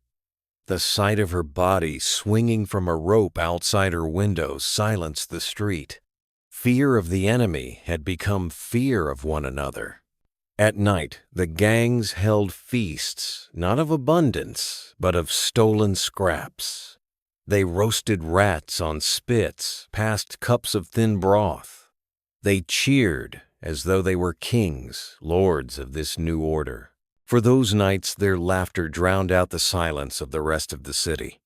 The sight of her body swinging from a rope outside her window silenced the street. Fear of the enemy had become fear of one another. At night, the gangs held feasts, not of abundance, but of stolen scraps. They roasted rats on spits, passed cups of thin broth. They cheered as though they were kings, lords of this new order. For those nights, their laughter drowned out the silence of the rest of the city.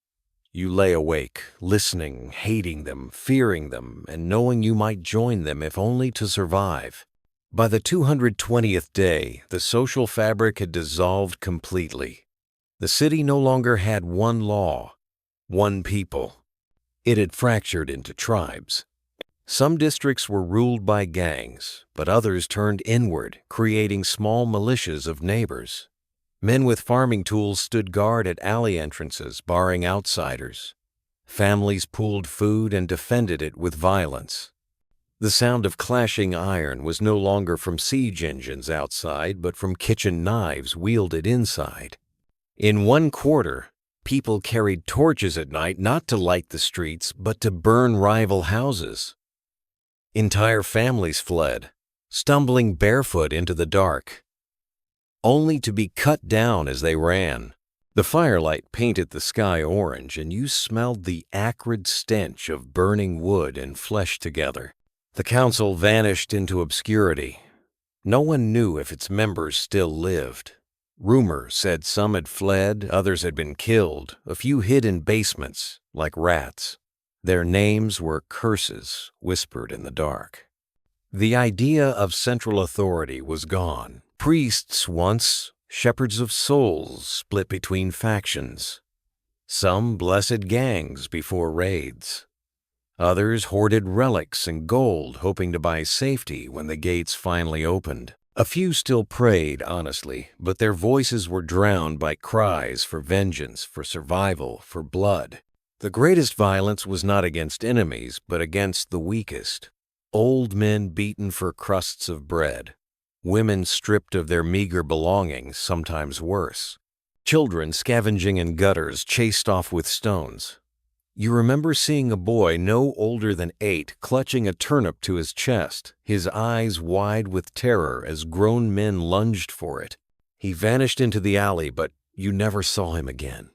You lay awake, listening, hating them, fearing them, and knowing you might join them if only to survive. By the 220th day, the social fabric had dissolved completely. The city no longer had one law, one people. It had fractured into tribes. Some districts were ruled by gangs, but others turned inward, creating small militias of neighbors. Men with farming tools stood guard at alley entrances, barring outsiders. Families pooled food and defended it with violence. The sound of clashing iron was no longer from siege engines outside, but from kitchen knives wielded inside. In one quarter, people carried torches at night not to light the streets, but to burn rival houses. Entire families fled, stumbling barefoot into the dark, only to be cut down as they ran. The firelight painted the sky orange, and you smelled the acrid stench of burning wood and flesh together. The council vanished into obscurity. No one knew if its members still lived. Rumor said some had fled, others had been killed, a few hid in basements, like rats. Their names were curses whispered in the dark. The idea of central authority was gone. Priests once, shepherds of souls, split between factions. Some blessed gangs before raids. Others hoarded relics and gold, hoping to buy safety when the gates finally opened. A few still prayed honestly, but their voices were drowned by cries for vengeance, for survival, for blood. The greatest violence was not against enemies, but against the weakest. Old men beaten for crusts of bread. Women stripped of their meager belongings, sometimes worse. Children scavenging in gutters, chased off with stones. You remember seeing a boy no older than 8 clutching a turnip to his chest, his eyes wide with terror as grown men lunged for it. He vanished into the alley, but you never saw him again.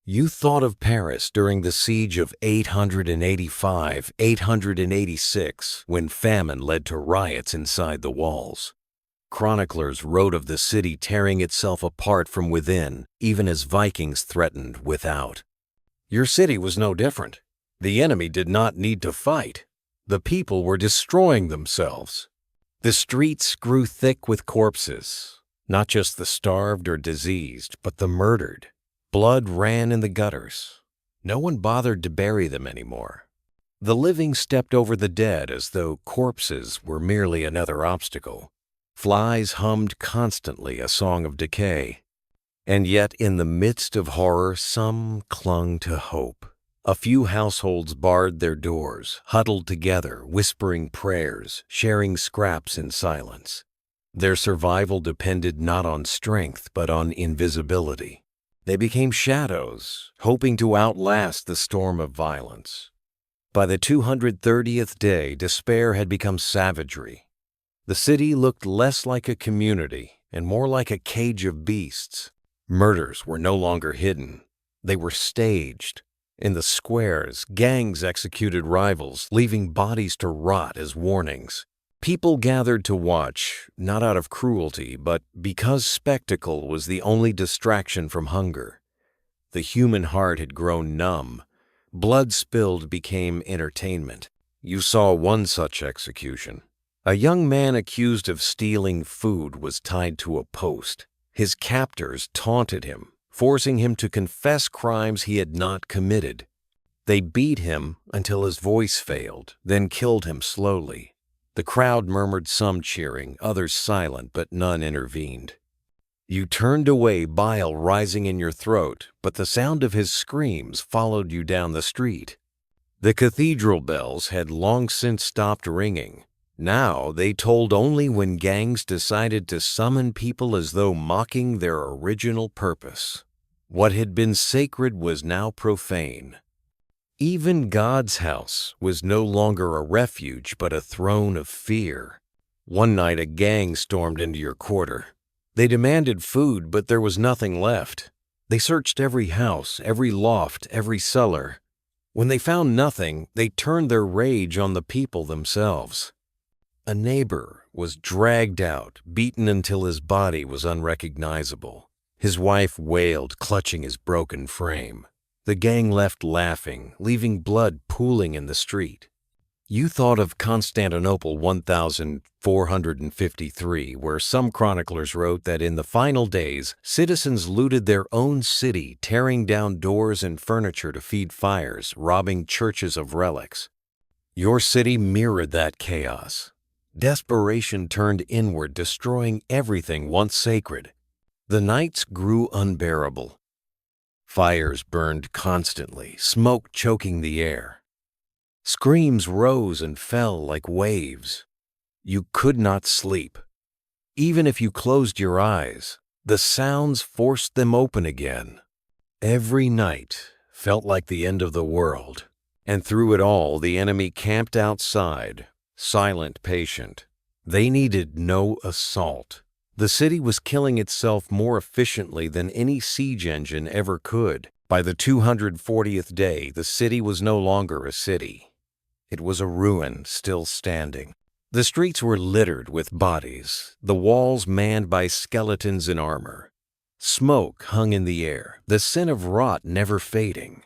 You thought of Paris during the siege of 885, 886, when famine led to riots inside the walls. Chroniclers wrote of the city tearing itself apart from within, even as Vikings threatened without. Your city was no different. The enemy did not need to fight. The people were destroying themselves. The streets grew thick with corpses, not just the starved or diseased, but the murdered. Blood ran in the gutters. No one bothered to bury them anymore. The living stepped over the dead as though corpses were merely another obstacle. Flies hummed constantly a song of decay. And yet, in the midst of horror, some clung to hope. A few households barred their doors, huddled together, whispering prayers, sharing scraps in silence. Their survival depended not on strength, but on invisibility. They became shadows, hoping to outlast the storm of violence. By the 230th day, despair had become savagery. The city looked less like a community and more like a cage of beasts. Murders were no longer hidden. They were staged. In the squares, gangs executed rivals, leaving bodies to rot as warnings. People gathered to watch, not out of cruelty, but because spectacle was the only distraction from hunger. The human heart had grown numb. Blood spilled became entertainment. You saw one such execution. A young man accused of stealing food was tied to a post. His captors taunted him, forcing him to confess crimes he had not committed. They beat him until his voice failed, then killed him slowly. The crowd murmured, some cheering, others silent, but none intervened. You turned away, bile rising in your throat, but the sound of his screams followed you down the street. The cathedral bells had long since stopped ringing. Now they tolled only when gangs decided to summon people as though mocking their original purpose. What had been sacred was now profane. Even God's house was no longer a refuge but a throne of fear. One night a gang stormed into your quarter. They demanded food, but there was nothing left. They searched every house, every loft, every cellar. When they found nothing, they turned their rage on the people themselves. A neighbor was dragged out, beaten until his body was unrecognizable. His wife wailed, clutching his broken frame. The gang left laughing, leaving blood pooling in the street. You thought of Constantinople 1453, where some chroniclers wrote that in the final days, citizens looted their own city, tearing down doors and furniture to feed fires, robbing churches of relics. Your city mirrored that chaos. Desperation turned inward, destroying everything once sacred. The nights grew unbearable. Fires burned constantly, smoke choking the air. Screams rose and fell like waves. You could not sleep. Even if you closed your eyes, the sounds forced them open again. Every night felt like the end of the world, and through it all the enemy camped outside, silent, patient. They needed no assault. The city was killing itself more efficiently than any siege engine ever could. By the 240th day, the city was no longer a city. It was a ruin still standing. The streets were littered with bodies, the walls manned by skeletons in armor. Smoke hung in the air, the scent of rot never fading.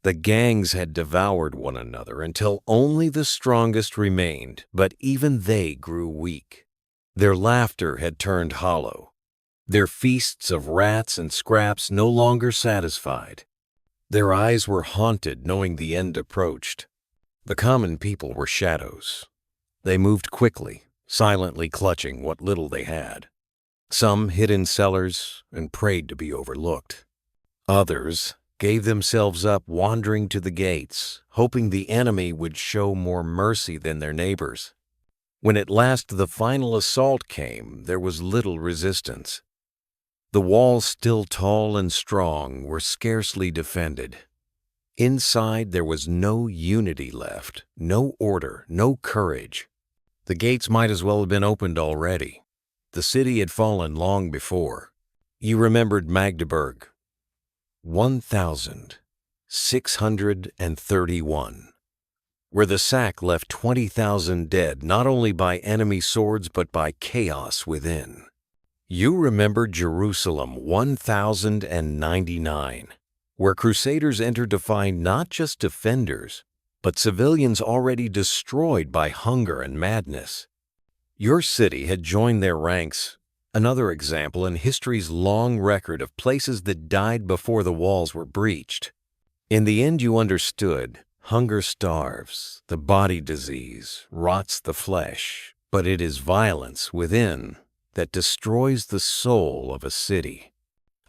The gangs had devoured one another until only the strongest remained, but even they grew weak. Their laughter had turned hollow. Their feasts of rats and scraps no longer satisfied. Their eyes were haunted, knowing the end approached. The common people were shadows. They moved quickly, silently clutching what little they had. Some hid in cellars and prayed to be overlooked. Others gave themselves up, wandering to the gates, hoping the enemy would show more mercy than their neighbors. When at last the final assault came, there was little resistance. The walls, still tall and strong, were scarcely defended. Inside there was no unity left, no order, no courage. The gates might as well have been opened already. The city had fallen long before. You remembered Magdeburg, 1631, where the sack left 20,000 dead not only by enemy swords but by chaos within. You remembered Jerusalem 1099, where crusaders entered to find not just defenders, but civilians already destroyed by hunger and madness. Your city had joined their ranks, another example in history's long record of places that died before the walls were breached. In the end, you understood. Hunger starves, the body disease rots the flesh, but it is violence within that destroys the soul of a city.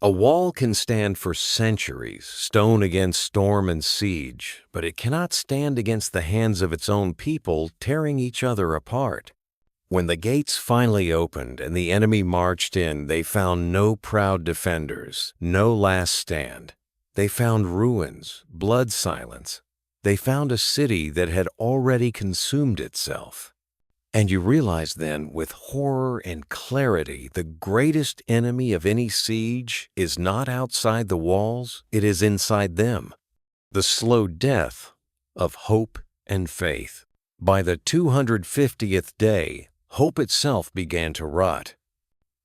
A wall can stand for centuries, stone against storm and siege, but it cannot stand against the hands of its own people tearing each other apart. When the gates finally opened and the enemy marched in, they found no proud defenders, no last stand. They found ruins, blood silence. They found a city that had already consumed itself. And you realize then, with horror and clarity, the greatest enemy of any siege is not outside the walls, it is inside them. The slow death of hope and faith. By the 250th day, hope itself began to rot.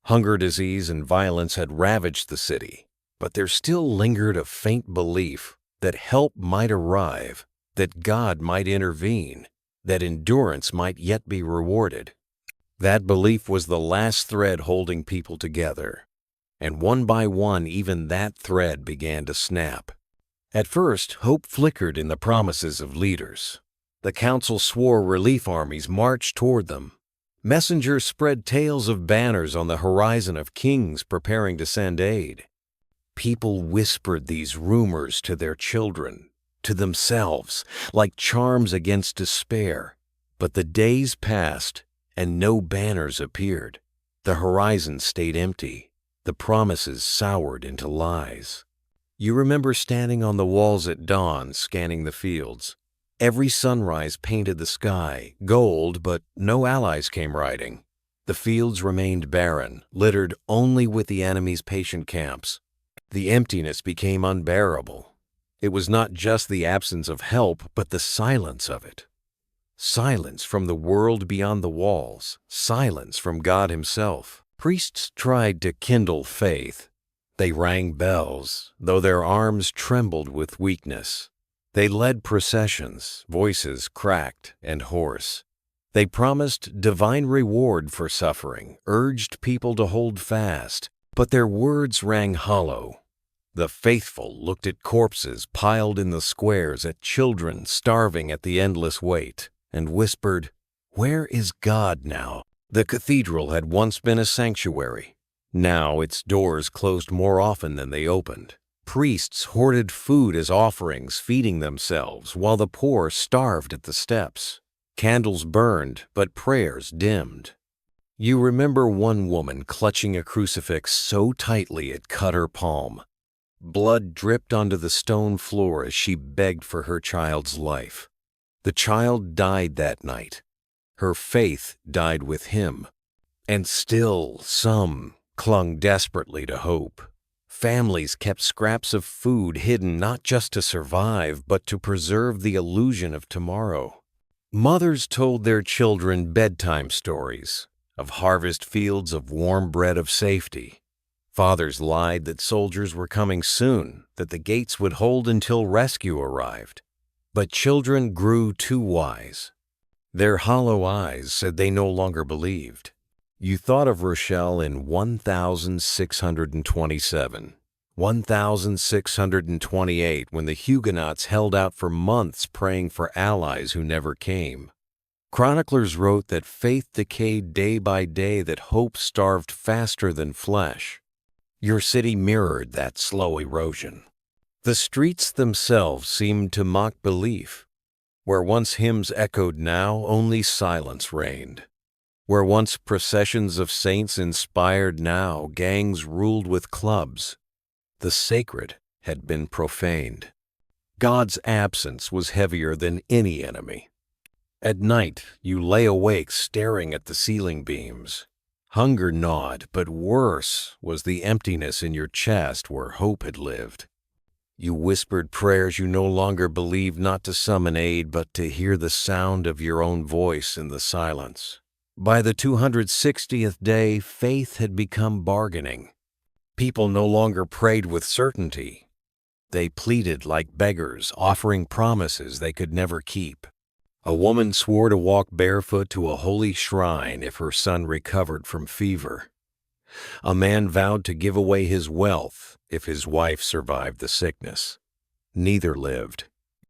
Hunger, disease, and violence had ravaged the city, but there still lingered a faint belief that help might arrive, that God might intervene, that endurance might yet be rewarded. That belief was the last thread holding people together, and one by one even that thread began to snap. At first, hope flickered in the promises of leaders. The council swore relief armies marched toward them. Messengers spread tales of banners on the horizon of kings preparing to send aid. People whispered these rumors to their children, to themselves, like charms against despair. But the days passed, and no banners appeared. The horizon stayed empty. The promises soured into lies. You remember standing on the walls at dawn, scanning the fields. Every sunrise painted the sky, gold, but no allies came riding. The fields remained barren, littered only with the enemy's patient camps. The emptiness became unbearable. It was not just the absence of help, but the silence of it. Silence from the world beyond the walls, silence from God Himself. Priests tried to kindle faith. They rang bells, though their arms trembled with weakness. They led processions, voices cracked and hoarse. They promised divine reward for suffering, urged people to hold fast, but their words rang hollow. The faithful looked at corpses piled in the squares, at children starving at the endless wait, and whispered, "Where is God now?" The cathedral had once been a sanctuary. Now its doors closed more often than they opened. Priests hoarded food as offerings, feeding themselves, while the poor starved at the steps. Candles burned, but prayers dimmed. You remember one woman clutching a crucifix so tightly it cut her palm. Blood dripped onto the stone floor as she begged for her child's life. The child died that night. Her faith died with him. And still some clung desperately to hope. Families kept scraps of food hidden not just to survive, but to preserve the illusion of tomorrow. Mothers told their children bedtime stories of harvest fields of warm bread of safety. Fathers lied that soldiers were coming soon, that the gates would hold until rescue arrived. But children grew too wise. Their hollow eyes said they no longer believed. You thought of Rochelle in 1627, 1628, when the Huguenots held out for months praying for allies who never came. Chroniclers wrote that faith decayed day by day, that hope starved faster than flesh. Your city mirrored that slow erosion. The streets themselves seemed to mock belief. Where once hymns echoed, now only silence reigned. Where once processions of saints inspired, now gangs ruled with clubs. The sacred had been profaned. God's absence was heavier than any enemy. At night, you lay awake staring at the ceiling beams. Hunger gnawed, but worse was the emptiness in your chest where hope had lived. You whispered prayers you no longer believed, not to summon aid, but to hear the sound of your own voice in the silence. By the 260th day, faith had become bargaining. People no longer prayed with certainty. They pleaded like beggars, offering promises they could never keep. A woman swore to walk barefoot to a holy shrine if her son recovered from fever. A man vowed to give away his wealth if his wife survived the sickness. Neither lived.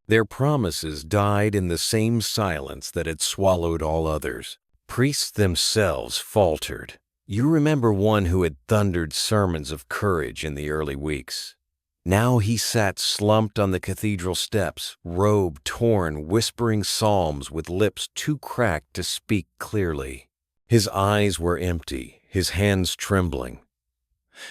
Their promises died in the same silence that had swallowed all others. Priests themselves faltered. You remember one who had thundered sermons of courage in the early weeks. Now he sat slumped on the cathedral steps, robe torn, whispering psalms with lips too cracked to speak clearly. His eyes were empty, his hands trembling.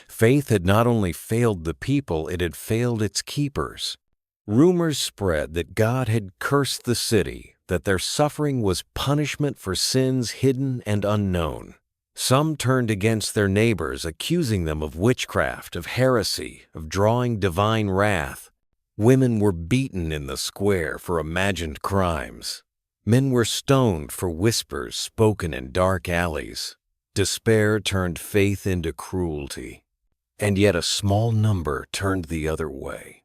Faith had not only failed the people, it had failed its keepers. Rumors spread that God had cursed the city, that their suffering was punishment for sins hidden and unknown. Some turned against their neighbors, accusing them of witchcraft, of heresy, of drawing divine wrath. Women were beaten in the square for imagined crimes. Men were stoned for whispers spoken in dark alleys. Despair turned faith into cruelty. And yet a small number turned the other way.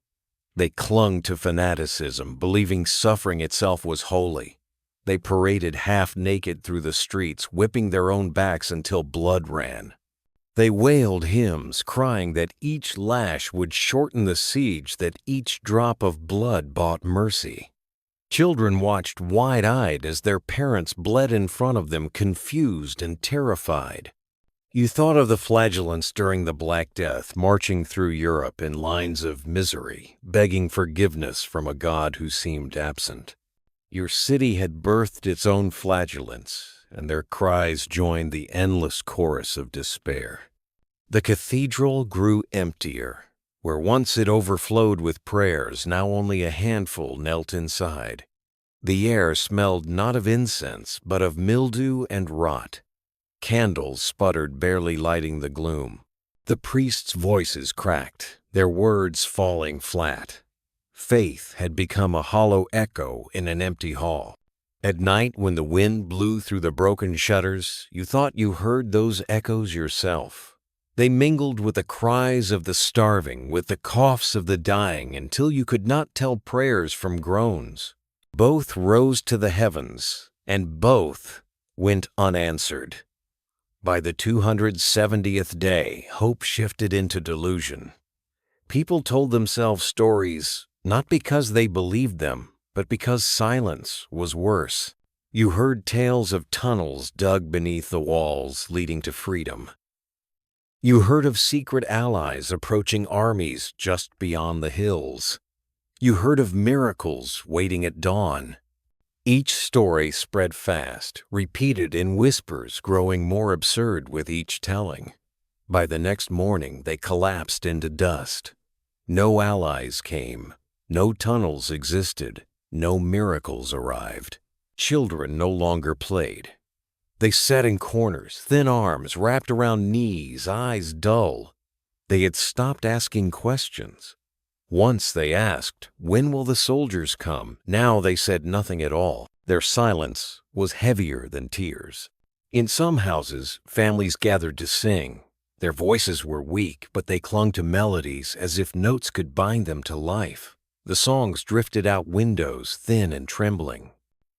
They clung to fanaticism, believing suffering itself was holy. They paraded half-naked through the streets, whipping their own backs until blood ran. They wailed hymns, crying that each lash would shorten the siege, that each drop of blood bought mercy. Children watched wide-eyed as their parents bled in front of them, confused and terrified. You thought of the flagellants during the Black Death, marching through Europe in lines of misery, begging forgiveness from a God who seemed absent. Your city had birthed its own flagellants, and their cries joined the endless chorus of despair. The cathedral grew emptier. Where once it overflowed with prayers, now only a handful knelt inside. The air smelled not of incense, but of mildew and rot. Candles sputtered, barely lighting the gloom. The priests' voices cracked, their words falling flat. Faith had become a hollow echo in an empty hall. At night, when the wind blew through the broken shutters, you thought you heard those echoes yourself. They mingled with the cries of the starving, with the coughs of the dying, until you could not tell prayers from groans. Both rose to the heavens, and both went unanswered. By the 270th day, hope shifted into delusion. People told themselves stories, not because they believed them, but because silence was worse. You heard tales of tunnels dug beneath the walls leading to freedom. You heard of secret allies approaching armies just beyond the hills. You heard of miracles waiting at dawn. Each story spread fast, repeated in whispers, growing more absurd with each telling. By the next morning, they collapsed into dust. No allies came. No tunnels existed. No miracles arrived. Children no longer played. They sat in corners, thin arms wrapped around knees, eyes dull. They had stopped asking questions. Once they asked, "When will the soldiers come?" Now they said nothing at all. Their silence was heavier than tears. In some houses, families gathered to sing. Their voices were weak, but they clung to melodies as if notes could bind them to life. The songs drifted out windows, thin and trembling.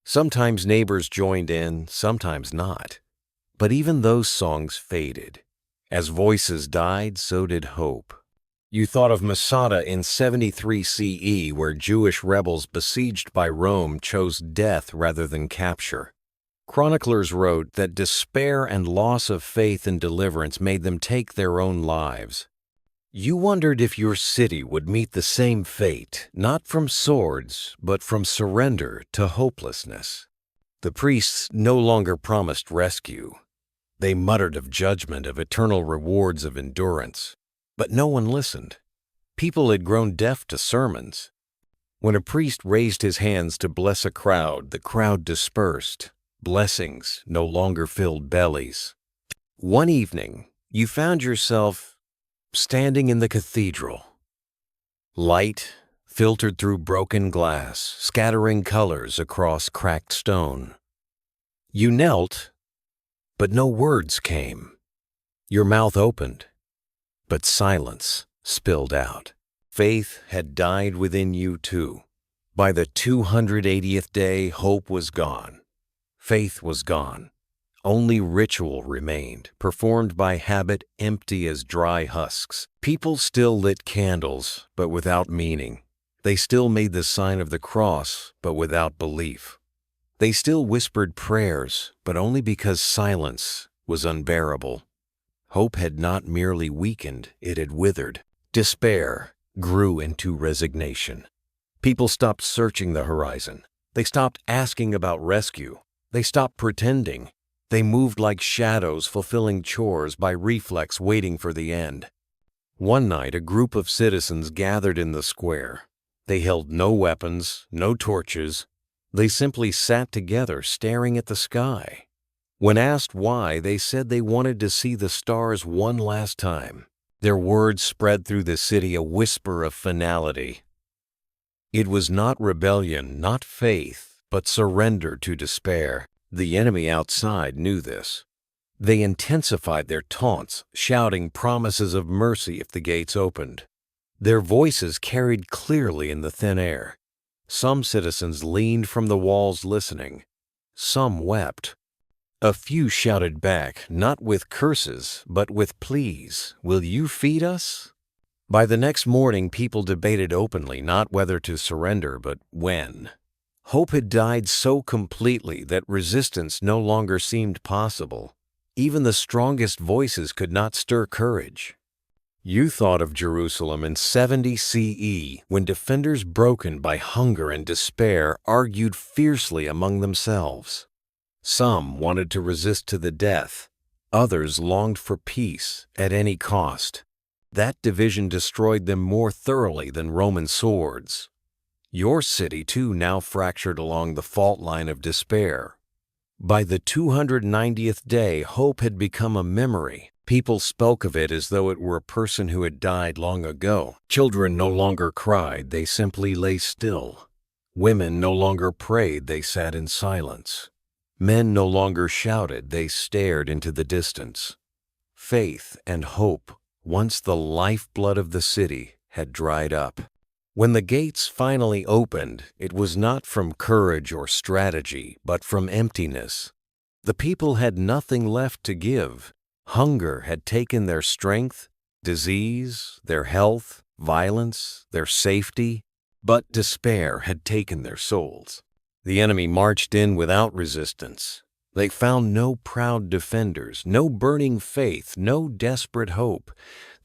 Sometimes neighbors joined in, sometimes not. But even those songs faded. As voices died, so did hope. You thought of Masada in 73 CE, where Jewish rebels besieged by Rome chose death rather than capture. Chroniclers wrote that despair and loss of faith in deliverance made them take their own lives. You wondered if your city would meet the same fate, not from swords, but from surrender to hopelessness. The priests no longer promised rescue. They muttered of judgment, of eternal rewards of endurance. But no one listened. People had grown deaf to sermons. When a priest raised his hands to bless a crowd, the crowd dispersed. Blessings no longer filled bellies. One evening, you found yourself standing in the cathedral. Light filtered through broken glass, scattering colors across cracked stone. You knelt, but no words came. Your mouth opened, but silence spilled out. Faith had died within you too. By the 280th day, hope was gone. Faith was gone. Only ritual remained, performed by habit, empty as dry husks. People still lit candles, but without meaning. They still made the sign of the cross, but without belief. They still whispered prayers, but only because silence was unbearable. Hope had not merely weakened, it had withered. Despair grew into resignation. People stopped searching the horizon. They stopped asking about rescue. They stopped pretending. They moved like shadows, fulfilling chores by reflex, waiting for the end. One night, a group of citizens gathered in the square. They held no weapons, no torches. They simply sat together, staring at the sky. When asked why, they said they wanted to see the stars one last time. Their words spread through the city, a whisper of finality. It was not rebellion, not faith, but surrender to despair. The enemy outside knew this. They intensified their taunts, shouting promises of mercy if the gates opened. Their voices carried clearly in the thin air. Some citizens leaned from the walls listening. Some wept. A few shouted back, not with curses, but with pleas. "Will you feed us?" By the next morning, people debated openly not whether to surrender, but when. Hope had died so completely that resistance no longer seemed possible. Even the strongest voices could not stir courage. You thought of Jerusalem in 70 CE, when defenders broken by hunger and despair argued fiercely among themselves. Some wanted to resist to the death. Others longed for peace at any cost. That division destroyed them more thoroughly than Roman swords. Your city, too, now fractured along the fault line of despair. By the 290th day, hope had become a memory. People spoke of it as though it were a person who had died long ago. Children no longer cried, they simply lay still. Women no longer prayed, they sat in silence. Men no longer shouted, they stared into the distance. Faith and hope, once the lifeblood of the city, had dried up. When the gates finally opened, it was not from courage or strategy, but from emptiness. The people had nothing left to give. Hunger had taken their strength, disease, their health, violence, their safety, but despair had taken their souls. The enemy marched in without resistance. They found no proud defenders, no burning faith, no desperate hope.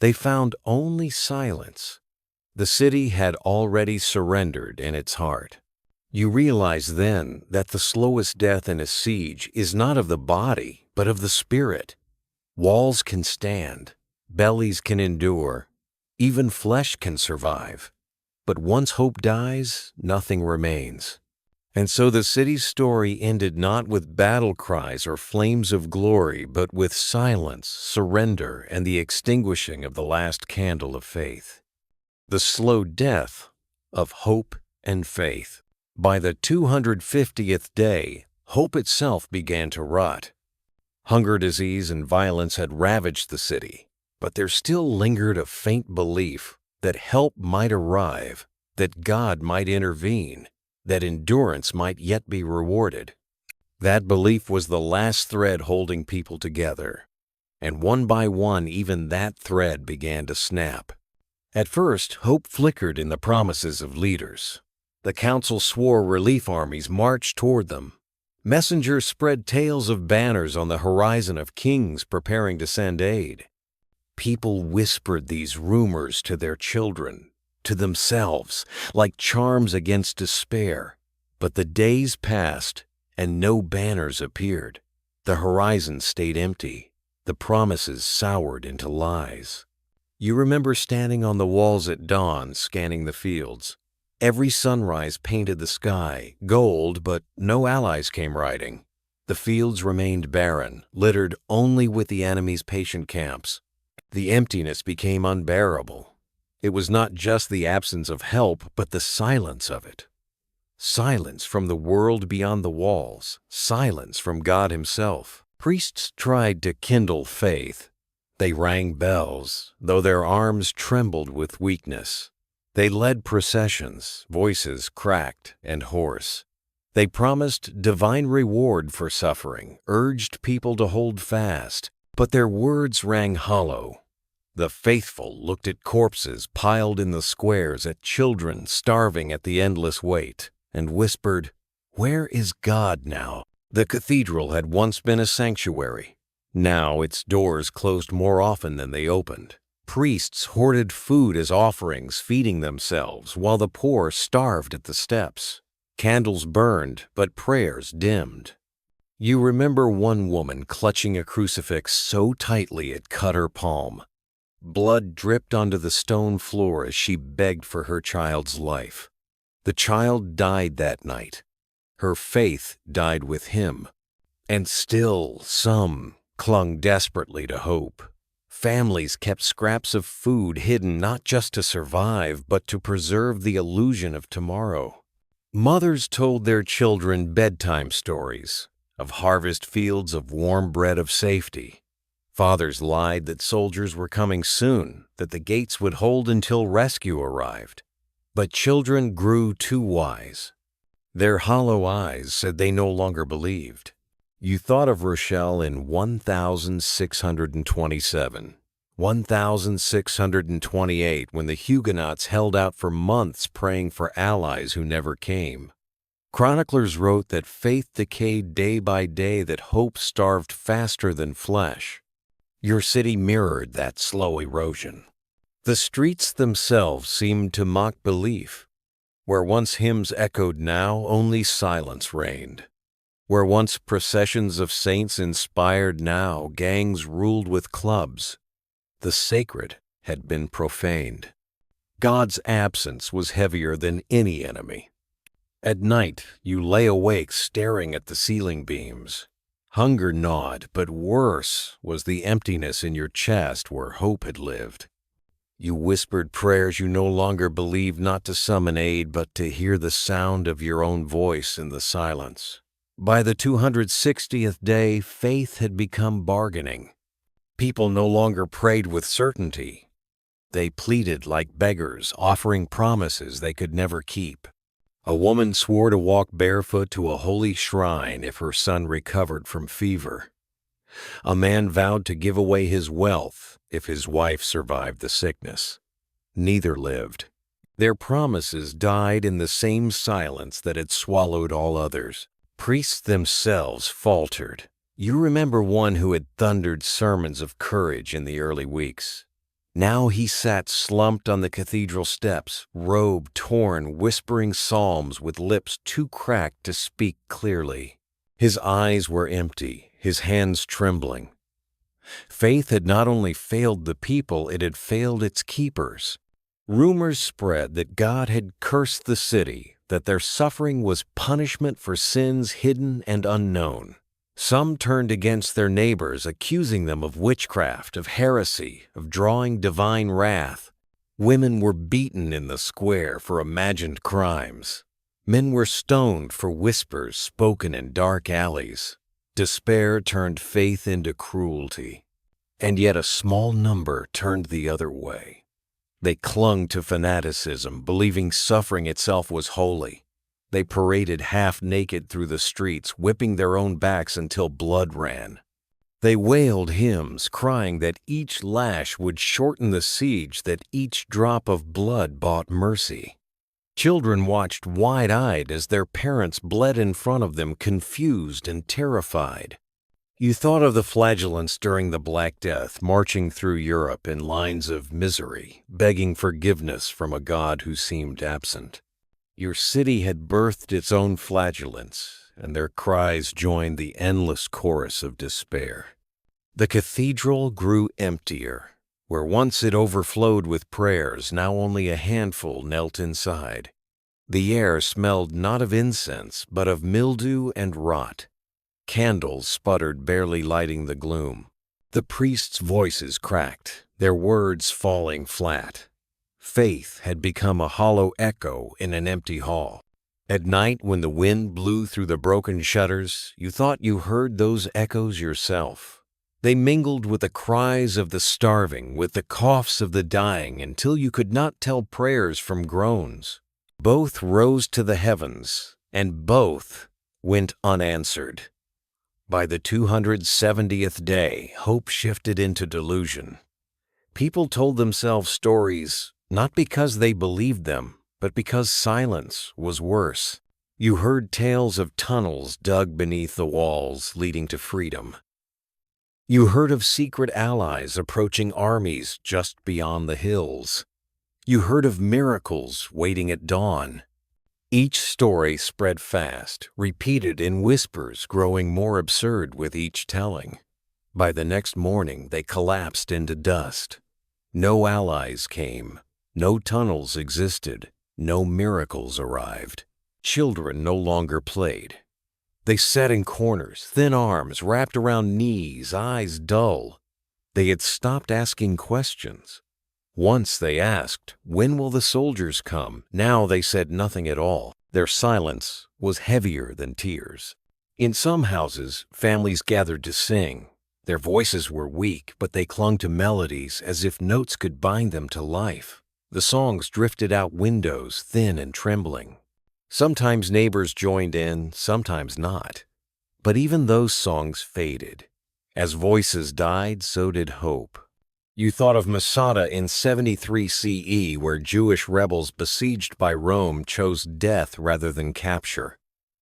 They found only silence. The city had already surrendered in its heart. You realize then that the slowest death in a siege is not of the body, but of the spirit. Walls can stand, bellies can endure, even flesh can survive. But once hope dies, nothing remains. And so the city's story ended not with battle cries or flames of glory, but with silence, surrender, and the extinguishing of the last candle of faith. The slow death of hope and faith. By the 250th day, hope itself began to rot. Hunger, disease, and violence had ravaged the city, but there still lingered a faint belief that help might arrive, that God might intervene, that endurance might yet be rewarded. That belief was the last thread holding people together, and one by one even that thread began to snap. At first, hope flickered in the promises of leaders. The council swore relief armies marched toward them. Messengers spread tales of banners on the horizon of kings preparing to send aid. People whispered these rumors to their children, to themselves, like charms against despair. But the days passed, and no banners appeared. The horizon stayed empty. The promises soured into lies. You remember standing on the walls at dawn, scanning the fields. Every sunrise painted the sky, gold, but no allies came riding. The fields remained barren, littered only with the enemy's patient camps. The emptiness became unbearable. It was not just the absence of help, but the silence of it. Silence from the world beyond the walls, silence from God Himself. Priests tried to kindle faith. They rang bells, though their arms trembled with weakness. They led processions, voices cracked and hoarse. They promised divine reward for suffering, urged people to hold fast, but their words rang hollow. The faithful looked at corpses piled in the squares, at children starving at the endless wait, and whispered, "Where is God now?" The cathedral had once been a sanctuary. Now its doors closed more often than they opened. Priests hoarded food as offerings, feeding themselves, while the poor starved at the steps. Candles burned, but prayers dimmed. You remember one woman clutching a crucifix so tightly it cut her palm. Blood dripped onto the stone floor as she begged for her child's life. The child died that night. Her faith died with him. And still some clung desperately to hope. Families kept scraps of food hidden not just to survive, but to preserve the illusion of tomorrow. Mothers told their children bedtime stories of harvest fields of warm bread of safety. Fathers lied that soldiers were coming soon, that the gates would hold until rescue arrived. But children grew too wise. Their hollow eyes said they no longer believed. You thought of Rochelle in 1627, 1628, when the Huguenots held out for months praying for allies who never came. Chroniclers wrote that faith decayed day by day, that hope starved faster than flesh. Your city mirrored that slow erosion. The streets themselves seemed to mock belief. Where once hymns echoed, now only silence reigned. Where once processions of saints inspired, now gangs ruled with clubs. The sacred had been profaned. God's absence was heavier than any enemy. At night, you lay awake staring at the ceiling beams. Hunger gnawed, but worse was the emptiness in your chest where hope had lived. You whispered prayers you no longer believed, not to summon aid, but to hear the sound of your own voice in the silence. By the 260th day, faith had become bargaining. People no longer prayed with certainty. They pleaded like beggars, offering promises they could never keep. A woman swore to walk barefoot to a holy shrine if her son recovered from fever. A man vowed to give away his wealth if his wife survived the sickness. Neither lived. Their promises died in the same silence that had swallowed all others. Priests themselves faltered. You remember one who had thundered sermons of courage in the early weeks. Now he sat slumped on the cathedral steps, robe torn, whispering psalms with lips too cracked to speak clearly. His eyes were empty, his hands trembling. Faith had not only failed the people, it had failed its keepers. Rumors spread that God had cursed the city, that their suffering was punishment for sins hidden and unknown. Some turned against their neighbors, accusing them of witchcraft, of heresy, of drawing divine wrath. Women were beaten in the square for imagined crimes. Men were stoned for whispers spoken in dark alleys. Despair turned faith into cruelty. And yet a small number turned the other way. They clung to fanaticism, believing suffering itself was holy. They paraded half-naked through the streets, whipping their own backs until blood ran. They wailed hymns, crying that each lash would shorten the siege, that each drop of blood bought mercy. Children watched wide-eyed as their parents bled in front of them, confused and terrified. You thought of the flagellants during the Black Death, marching through Europe in lines of misery, begging forgiveness from a God who seemed absent. Your city had birthed its own flagellants, and their cries joined the endless chorus of despair. The cathedral grew emptier. Where once it overflowed with prayers, now only a handful knelt inside. The air smelled not of incense, but of mildew and rot. Candles sputtered, barely lighting the gloom. The priests' voices cracked, their words falling flat. Faith had become a hollow echo in an empty hall. At night, when the wind blew through the broken shutters, you thought you heard those echoes yourself. They mingled with the cries of the starving, with the coughs of the dying, until you could not tell prayers from groans. Both rose to the heavens, and both went unanswered. By the 270th day, hope shifted into delusion. People told themselves stories not because they believed them, but because silence was worse. You heard tales of tunnels dug beneath the walls leading to freedom. You heard of secret allies approaching armies just beyond the hills. You heard of miracles waiting at dawn. Each story spread fast, repeated in whispers, growing more absurd with each telling. By the next morning, they collapsed into dust. No allies came. No tunnels existed. No miracles arrived. Children no longer played. They sat in corners, thin arms wrapped around knees, eyes dull. They had stopped asking questions. Once they asked, "When will the soldiers come?" Now they said nothing at all. Their silence was heavier than tears. In some houses, families gathered to sing. Their voices were weak, but they clung to melodies as if notes could bind them to life. The songs drifted out windows, thin and trembling. Sometimes neighbors joined in, sometimes not. But even those songs faded. As voices died, so did hope. You thought of Masada in 73 CE, where Jewish rebels besieged by Rome chose death rather than capture.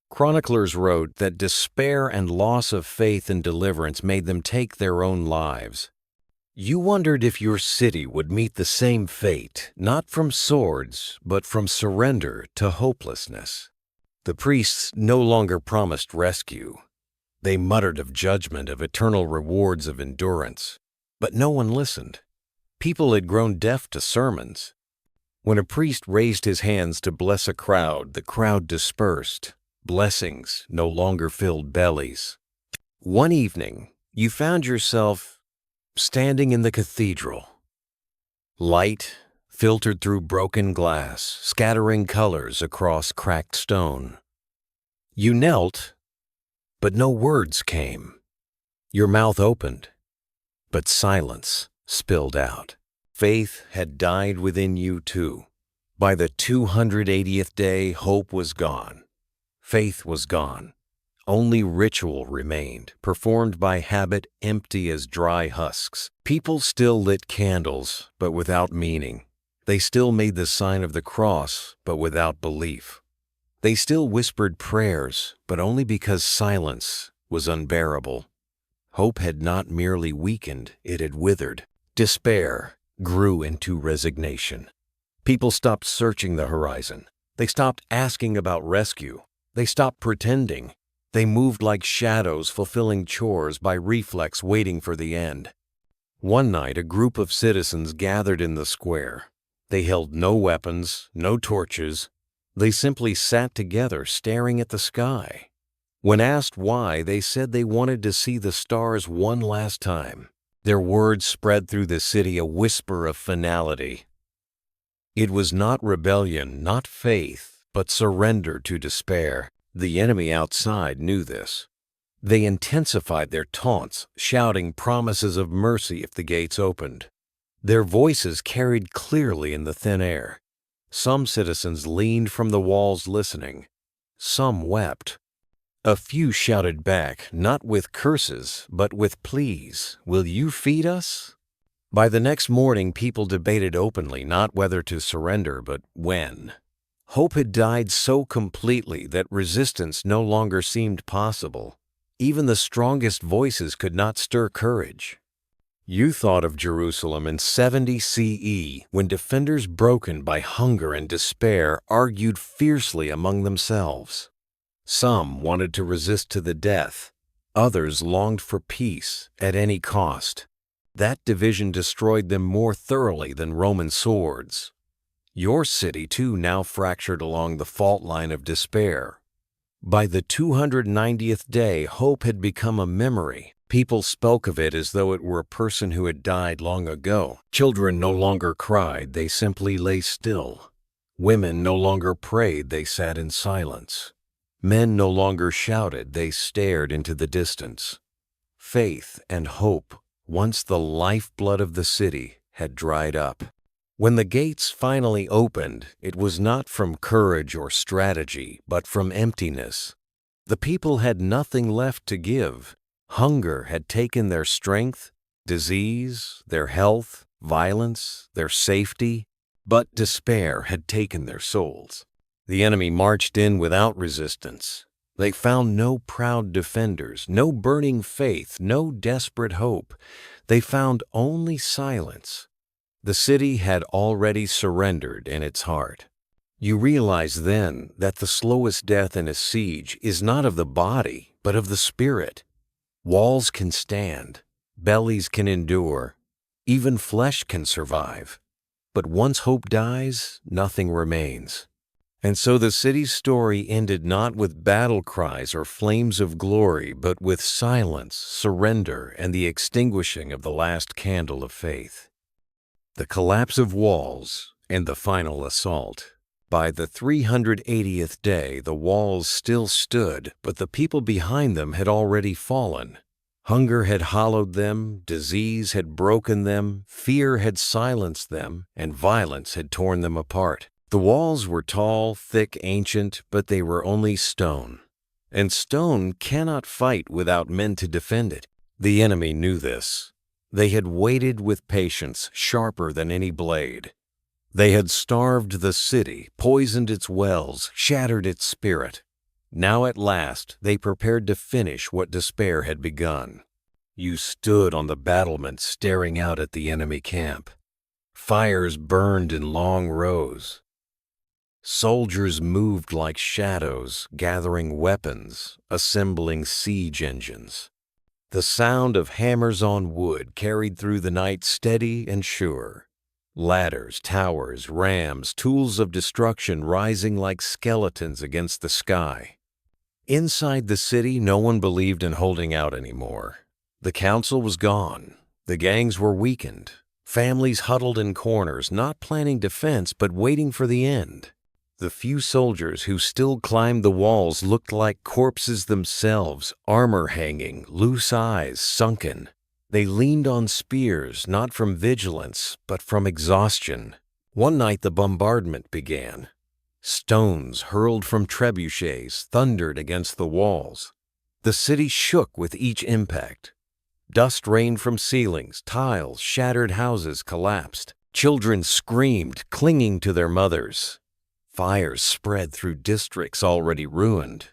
Chroniclers wrote that despair and loss of faith in deliverance made them take their own lives. You wondered if your city would meet the same fate, not from swords, but from surrender to hopelessness. The priests no longer promised rescue. They muttered of judgment, of eternal rewards of endurance. But no one listened. People had grown deaf to sermons. When a priest raised his hands to bless a crowd, the crowd dispersed. Blessings no longer filled bellies. One evening, you found yourself standing in the cathedral. Light filtered through broken glass, scattering colors across cracked stone. You knelt, but no words came. Your mouth opened, but silence spilled out. Faith had died within you too. By the 280th day, hope was gone. Faith was gone. Only ritual remained, performed by habit, empty as dry husks. People still lit candles, but without meaning. They still made the sign of the cross, but without belief. They still whispered prayers, but only because silence was unbearable. Hope had not merely weakened, it had withered. Despair grew into resignation. People stopped searching the horizon. They stopped asking about rescue. They stopped pretending. They moved like shadows, fulfilling chores by reflex, waiting for the end. One night, a group of citizens gathered in the square. They held no weapons, no torches. They simply sat together, staring at the sky. When asked why, they said they wanted to see the stars one last time. Their words spread through the city, a whisper of finality. It was not rebellion, not faith, but surrender to despair. The enemy outside knew this. They intensified their taunts, shouting promises of mercy if the gates opened. Their voices carried clearly in the thin air. Some citizens leaned from the walls listening. Some wept. A few shouted back, not with curses, but with pleas. "Will you feed us?" By the next morning, people debated openly not whether to surrender, but when. Hope had died so completely that resistance no longer seemed possible. Even the strongest voices could not stir courage. You thought of Jerusalem in 70 CE, when defenders broken by hunger and despair argued fiercely among themselves. Some wanted to resist to the death. Others longed for peace at any cost. That division destroyed them more thoroughly than Roman swords. Your city, too, now fractured along the fault line of despair. By the 290th day, hope had become a memory. People spoke of it as though it were a person who had died long ago. Children no longer cried, they simply lay still. Women no longer prayed, they sat in silence. Men no longer shouted, they stared into the distance. Faith and hope, once the lifeblood of the city, had dried up. When the gates finally opened, it was not from courage or strategy, but from emptiness. The people had nothing left to give. Hunger had taken their strength, disease, their health, violence, their safety, but despair had taken their souls. The enemy marched in without resistance. They found no proud defenders, no burning faith, no desperate hope. They found only silence. The city had already surrendered in its heart. You realize then that the slowest death in a siege is not of the body, but of the spirit. Walls can stand, bellies can endure, even flesh can survive. But once hope dies, nothing remains. And so the city's story ended not with battle cries or flames of glory, but with silence, surrender, and the extinguishing of the last candle of faith. The collapse of walls and the final assault. By the 380th day, the walls still stood, but the people behind them had already fallen. Hunger had hollowed them, disease had broken them, fear had silenced them, and violence had torn them apart. The walls were tall, thick, ancient, but they were only stone. And stone cannot fight without men to defend it. The enemy knew this. They had waited with patience sharper than any blade. They had starved the city, poisoned its wells, shattered its spirit. Now at last they prepared to finish what despair had begun. You stood on the battlements staring out at the enemy camp. Fires burned in long rows. Soldiers moved like shadows, gathering weapons, assembling siege engines. The sound of hammers on wood carried through the night steady and sure. Ladders, towers, rams, tools of destruction rising like skeletons against the sky. Inside the city, no one believed in holding out anymore. The council was gone. The gangs were weakened. Families huddled in corners, not planning defense, but waiting for the end. The few soldiers who still climbed the walls looked like corpses themselves, armor hanging, loose eyes sunken. They leaned on spears, not from vigilance, but from exhaustion. One night the bombardment began. Stones hurled from trebuchets thundered against the walls. The city shook with each impact. Dust rained from ceilings, tiles, shattered houses collapsed. Children screamed, clinging to their mothers. Fires spread through districts already ruined.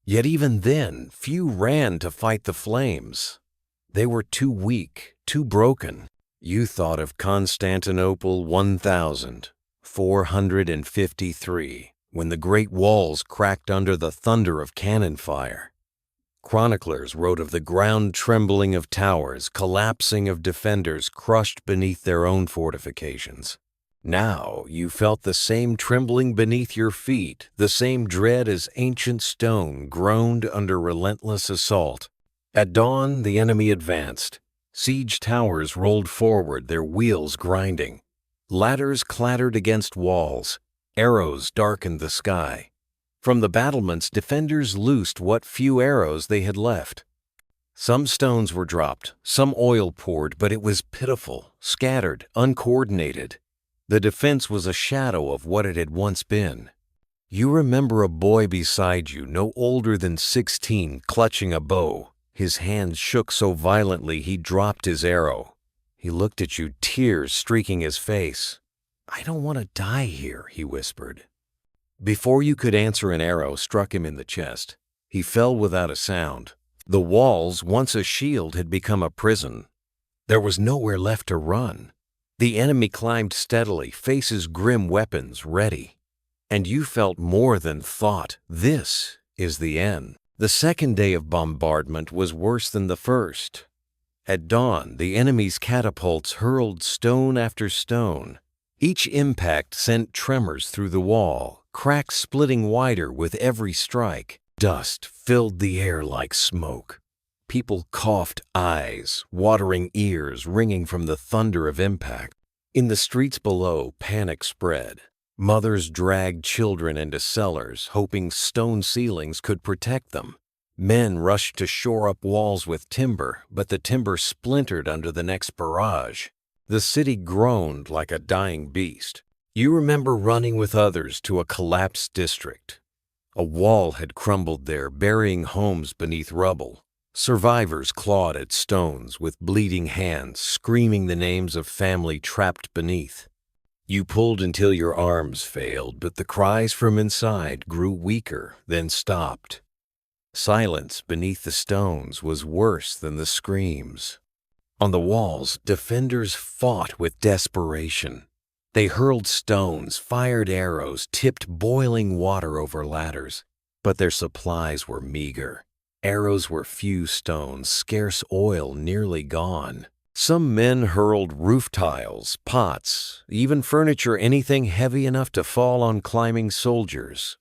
Yet even then, few ran to fight the flames. They were too weak, too broken. You thought of Constantinople 1453, when the great walls cracked under the thunder of cannon fire. Chroniclers wrote of the ground trembling of towers, collapsing of defenders crushed beneath their own fortifications. Now you felt the same trembling beneath your feet, the same dread as ancient stone groaned under relentless assault. At dawn, the enemy advanced. Siege towers rolled forward, their wheels grinding. Ladders clattered against walls. Arrows darkened the sky. From the battlements, defenders loosed what few arrows they had left. Some stones were dropped, some oil poured, but it was pitiful, scattered, uncoordinated. The defense was a shadow of what it had once been. You remember a boy beside you, no older than 16, clutching a bow. His hand shook so violently he dropped his arrow. He looked at you, tears streaking his face. "I don't want to die here," he whispered. Before you could answer, an arrow struck him in the chest. He fell without a sound. The walls, once a shield, had become a prison. There was nowhere left to run. The enemy climbed steadily, faces grim, weapons ready. And you felt more than thought, this is the end. The second day of bombardment was worse than the first. At dawn, the enemy's catapults hurled stone after stone. Each impact sent tremors through the wall, cracks splitting wider with every strike. Dust filled the air like smoke. People coughed, eyes, watering ears ringing from the thunder of impact. In the streets below, panic spread. Mothers dragged children into cellars, hoping stone ceilings could protect them. Men rushed to shore up walls with timber, but the timber splintered under the next barrage. The city groaned like a dying beast. You remember running with others to a collapsed district. A wall had crumbled there, burying homes beneath rubble. Survivors clawed at stones with bleeding hands, screaming the names of family trapped beneath. You pulled until your arms failed, but the cries from inside grew weaker, then stopped. Silence beneath the stones was worse than the screams. On the walls, defenders fought with desperation. They hurled stones, fired arrows, tipped boiling water over ladders, but their supplies were meager. Arrows were few, stones, scarce oil nearly gone. Some men hurled roof tiles, pots, even furniture, anything heavy enough to fall on climbing soldiers.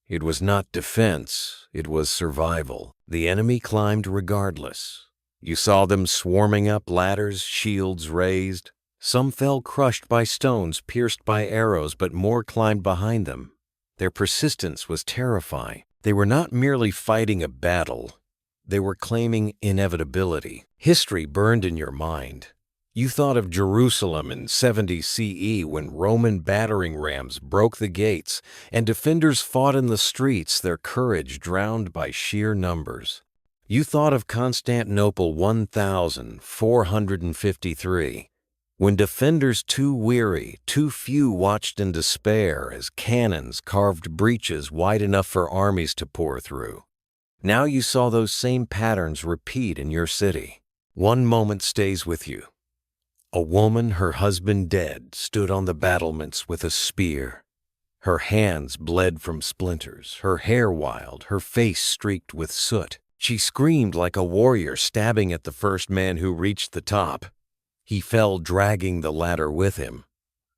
It was not defense, it was survival. The enemy climbed regardless. You saw them swarming up ladders, shields raised. Some fell crushed by stones, pierced by arrows, but more climbed behind them. Their persistence was terrifying. They were not merely fighting a battle. They were claiming inevitability. History burned in your mind. You thought of Jerusalem in 70 CE when Roman battering rams broke the gates and defenders fought in the streets, their courage drowned by sheer numbers. You thought of Constantinople 1453, when defenders too weary, too few watched in despair as cannons carved breaches wide enough for armies to pour through. Now you saw those same patterns repeat in your city. One moment stays with you. A woman, her husband dead, stood on the battlements with a spear. Her hands bled from splinters, her hair wild, her face streaked with soot. She screamed like a warrior stabbing at the first man who reached the top. He fell, dragging the ladder with him.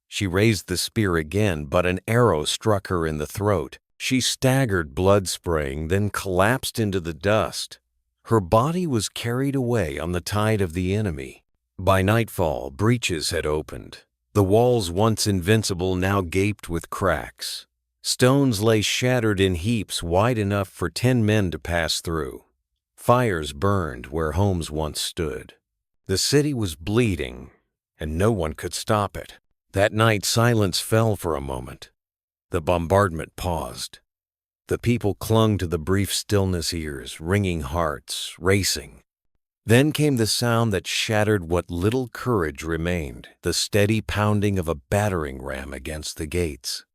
She raised the spear again, but an arrow struck her in the throat. She staggered, blood spraying, then collapsed into the dust. Her body was carried away on the tide of the enemy. By nightfall, breaches had opened. The walls, once invincible, now gaped with cracks. Stones lay shattered in heaps wide enough for 10 men to pass through. Fires burned where homes once stood. The city was bleeding, and no one could stop it. That night, silence fell for a moment. The bombardment paused. The people clung to the brief stillness, ears, ringing hearts, racing. Then came the sound that shattered what little courage remained, the steady pounding of a battering ram against the gates.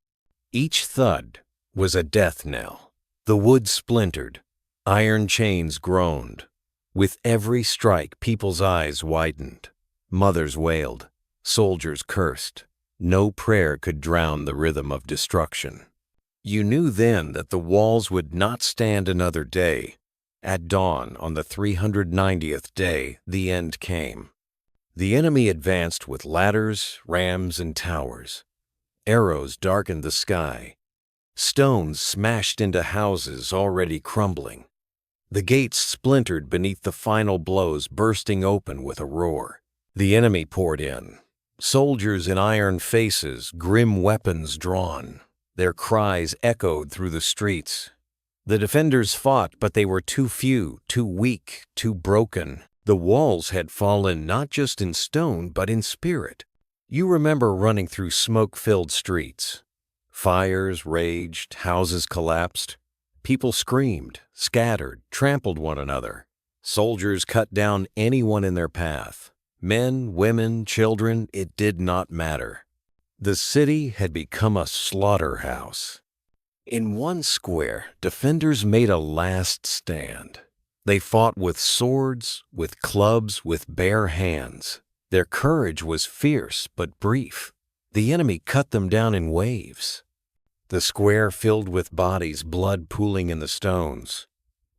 Each thud was a death knell. The wood splintered. Iron chains groaned. With every strike, people's eyes widened. Mothers wailed. Soldiers cursed. No prayer could drown the rhythm of destruction. You knew then that the walls would not stand another day. At dawn, on the 390th day, the end came. The enemy advanced with ladders, rams, and towers. Arrows darkened the sky. Stones smashed into houses already crumbling. The gates splintered beneath the final blows, bursting open with a roar. The enemy poured in. Soldiers in iron faces, grim weapons drawn. Their cries echoed through the streets. The defenders fought, but they were too few, too weak, too broken. The walls had fallen not just in stone, but in spirit. You remember running through smoke-filled streets. Fires raged, houses collapsed. People screamed, scattered, trampled one another. Soldiers cut down anyone in their path. Men, women, children, it did not matter. The city had become a slaughterhouse. In one square, defenders made a last stand. They fought with swords, with clubs, with bare hands. Their courage was fierce but brief. The enemy cut them down in waves. The square filled with bodies, blood pooling in the stones.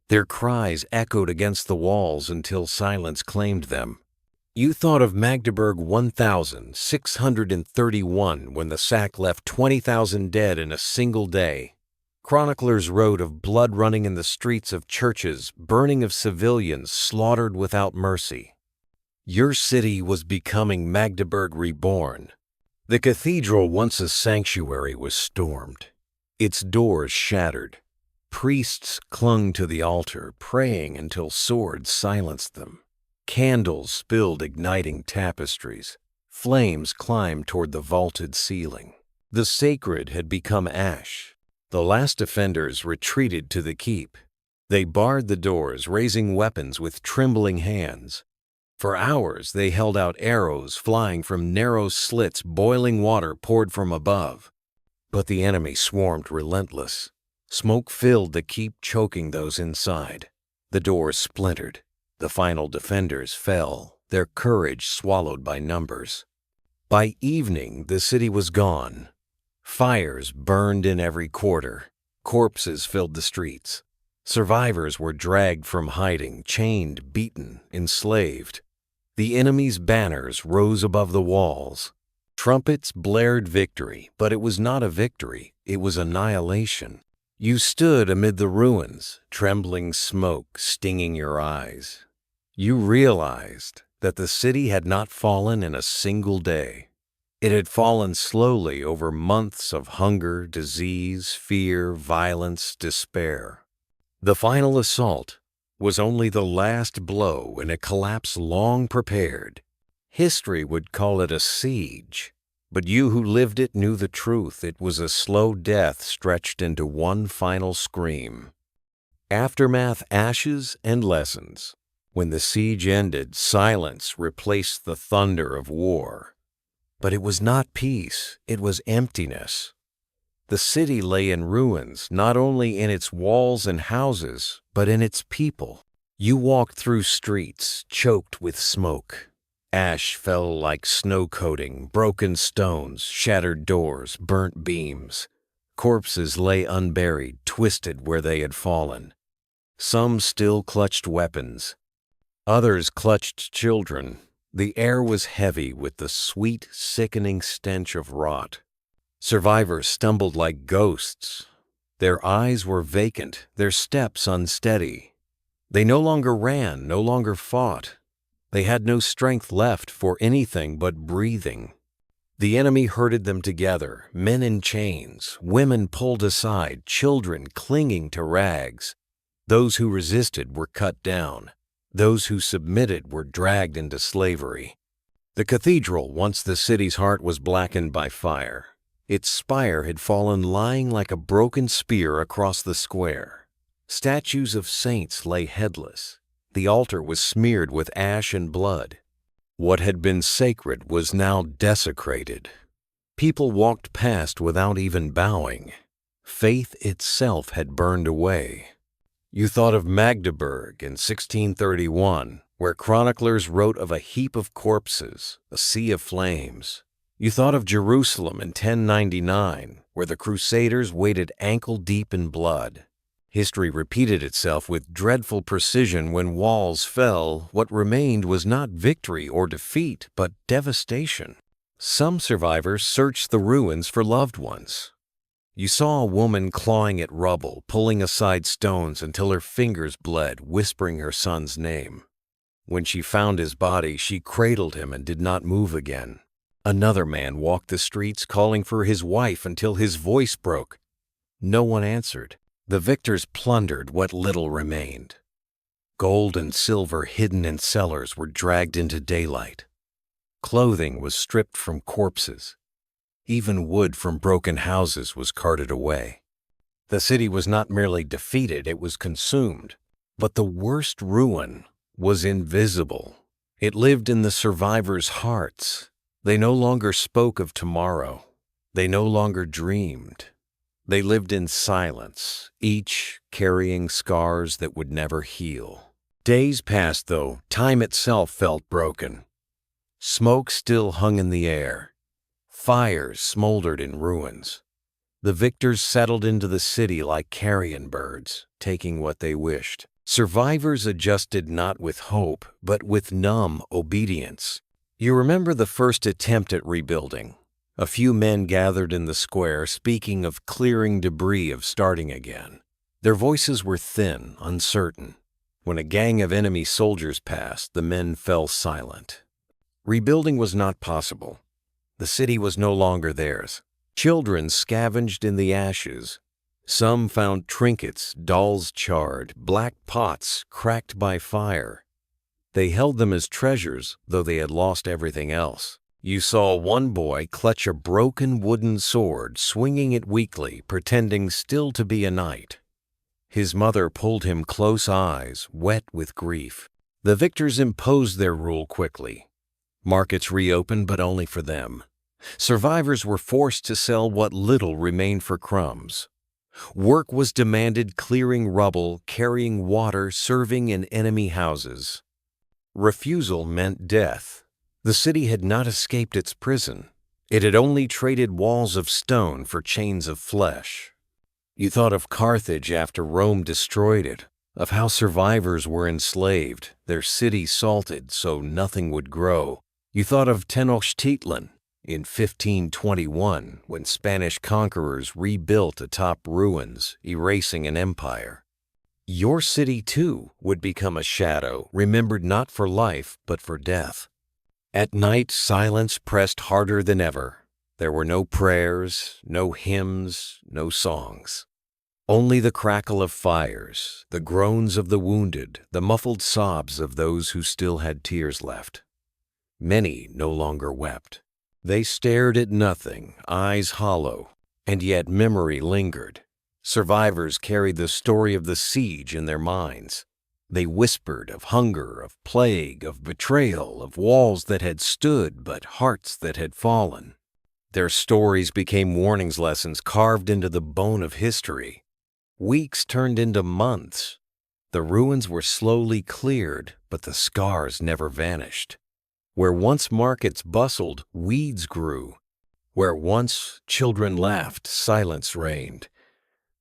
Their cries echoed against the walls until silence claimed them. You thought of Magdeburg 1631 when the sack left 20,000 dead in a single day. Chroniclers wrote of blood running in the streets of churches, burning of civilians slaughtered without mercy. Your city was becoming Magdeburg reborn. The cathedral, once a sanctuary, was stormed. Its doors shattered. Priests clung to the altar, praying until swords silenced them. Candles spilled igniting tapestries. Flames climbed toward the vaulted ceiling. The sacred had become ash. The last defenders retreated to the keep. They barred the doors, raising weapons with trembling hands. For hours they held out arrows flying from narrow slits, boiling water poured from above. But the enemy swarmed relentless. Smoke filled the keep, choking those inside. The doors splintered. The final defenders fell, their courage swallowed by numbers. By evening, the city was gone. Fires burned in every quarter. Corpses filled the streets. Survivors were dragged from hiding, chained, beaten, enslaved. The enemy's banners rose above the walls. Trumpets blared victory, but it was not a victory, it was annihilation. You stood amid the ruins, trembling smoke stinging your eyes. You realized that the city had not fallen in a single day. It had fallen slowly over months of hunger, disease, fear, violence, despair. The final assault was only the last blow in a collapse long prepared. History would call it a siege, but you who lived it knew the truth. It was a slow death stretched into one final scream. Aftermath, ashes, and lessons. When the siege ended, silence replaced the thunder of war. But it was not peace, it was emptiness. The city lay in ruins, not only in its walls and houses, but in its people. You walked through streets choked with smoke. Ash fell like snow coating, broken stones, shattered doors, burnt beams. Corpses lay unburied, twisted where they had fallen. Some still clutched weapons. Others clutched children. The air was heavy with the sweet, sickening stench of rot. Survivors stumbled like ghosts. Their eyes were vacant, their steps unsteady. They no longer ran, no longer fought. They had no strength left for anything but breathing. The enemy herded them together, men in chains, women pulled aside, children clinging to rags. Those who resisted were cut down. Those who submitted were dragged into slavery. The cathedral, once the city's heart, was blackened by fire. Its spire had fallen lying like a broken spear across the square. Statues of saints lay headless. The altar was smeared with ash and blood. What had been sacred was now desecrated. People walked past without even bowing. Faith itself had burned away. You thought of Magdeburg in 1631, where chroniclers wrote of a heap of corpses, a sea of flames. You thought of Jerusalem in 1099, where the Crusaders waded ankle-deep in blood. History repeated itself with dreadful precision. When walls fell, what remained was not victory or defeat, but devastation. Some survivors searched the ruins for loved ones. You saw a woman clawing at rubble, pulling aside stones until her fingers bled, whispering her son's name. When she found his body, she cradled him and did not move again. Another man walked the streets calling for his wife until his voice broke. No one answered. The victors plundered what little remained. Gold and silver hidden in cellars were dragged into daylight. Clothing was stripped from corpses. Even wood from broken houses was carted away. The city was not merely defeated, it was consumed. But the worst ruin was invisible. It lived in the survivors' hearts. They no longer spoke of tomorrow. They no longer dreamed. They lived in silence, each carrying scars that would never heal. Days passed, though. Time itself felt broken. Smoke still hung in the air. Fires smoldered in ruins. The victors settled into the city like carrion birds, taking what they wished. Survivors adjusted not with hope, but with numb obedience. You remember the first attempt at rebuilding. A few men gathered in the square, speaking of clearing debris, of starting again. Their voices were thin, uncertain. When a gang of enemy soldiers passed, the men fell silent. Rebuilding was not possible. The city was no longer theirs. Children scavenged in the ashes. Some found trinkets, dolls charred, black pots cracked by fire. They held them as treasures, though they had lost everything else. You saw one boy clutch a broken wooden sword, swinging it weakly, pretending still to be a knight. His mother pulled him close, eyes wet with grief. The victors imposed their rule quickly. Markets reopened, but only for them. Survivors were forced to sell what little remained for crumbs. Work was demanded, clearing rubble, carrying water, serving in enemy houses. Refusal meant death. The city had not escaped its prison. It had only traded walls of stone for chains of flesh. You thought of Carthage after Rome destroyed it, of how survivors were enslaved, their city salted so nothing would grow. You thought of Tenochtitlan in 1521, when Spanish conquerors rebuilt atop ruins, erasing an empire. Your city, too, would become a shadow, remembered not for life, but for death. At night, silence pressed harder than ever. There were no prayers, no hymns, no songs. Only the crackle of fires, the groans of the wounded, the muffled sobs of those who still had tears left. Many no longer wept. They stared at nothing, eyes hollow, and yet memory lingered. Survivors carried the story of the siege in their minds. They whispered of hunger, of plague, of betrayal, of walls that had stood but hearts that had fallen. Their stories became warning lessons carved into the bone of history. Weeks turned into months. The ruins were slowly cleared, but the scars never vanished. Where once markets bustled, weeds grew. Where once children laughed, silence reigned.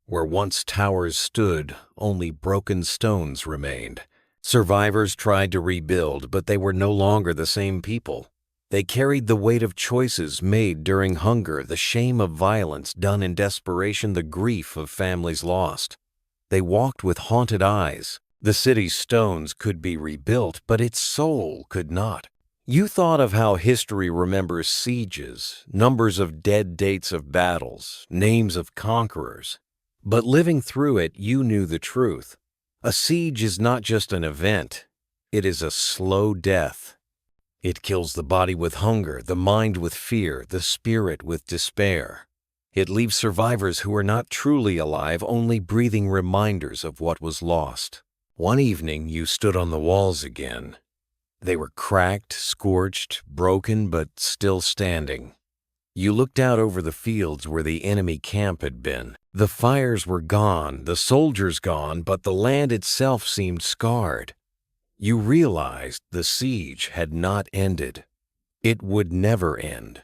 Where once towers stood, only broken stones remained. Survivors tried to rebuild, but they were no longer the same people. They carried the weight of choices made during hunger, the shame of violence done in desperation, the grief of families lost. They walked with haunted eyes. The city's stones could be rebuilt, but its soul could not. You thought of how history remembers sieges, numbers of dead dates of battles, names of conquerors. But living through it, you knew the truth. A siege is not just an event. It is a slow death. It kills the body with hunger, the mind with fear, the spirit with despair. It leaves survivors who are not truly alive, only breathing reminders of what was lost. One evening, you stood on the walls again. They were cracked, scorched, broken, but still standing. You looked out over the fields where the enemy camp had been. The fires were gone, the soldiers gone, but the land itself seemed scarred. You realized the siege had not ended. It would never end.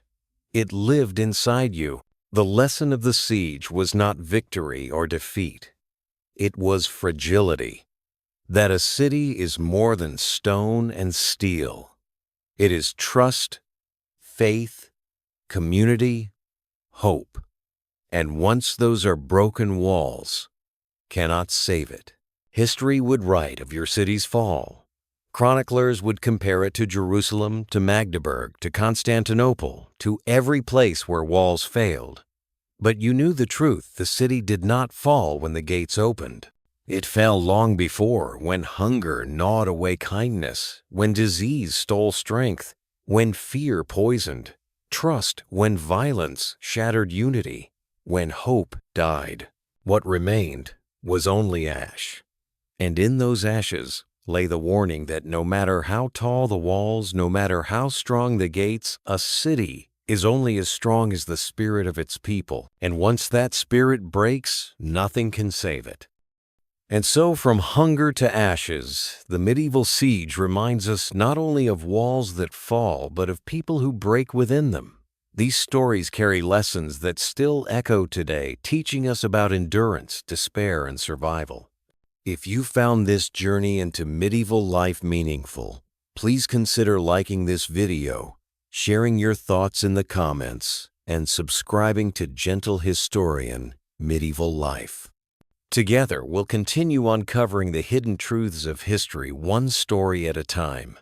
It lived inside you. The lesson of the siege was not victory or defeat. It was fragility. That a city is more than stone and steel. It is trust, faith, community, hope. And once those are broken, walls cannot save it. History would write of your city's fall. Chroniclers would compare it to Jerusalem, to Magdeburg, to Constantinople, to every place where walls failed. But you knew the truth. The city did not fall when the gates opened. It fell long before, when hunger gnawed away kindness, when disease stole strength, when fear poisoned trust, when violence shattered unity, when hope died. What remained was only ash. And in those ashes lay the warning that no matter how tall the walls, no matter how strong the gates, a city is only as strong as the spirit of its people. And once that spirit breaks, nothing can save it. And so from hunger to ashes, the medieval siege reminds us not only of walls that fall, but of people who break within them. These stories carry lessons that still echo today, teaching us about endurance, despair, and survival. If you found this journey into medieval life meaningful, please consider liking this video, sharing your thoughts in the comments, and subscribing to Gentle Historian Medieval Life. Together, we'll continue uncovering the hidden truths of history one story at a time.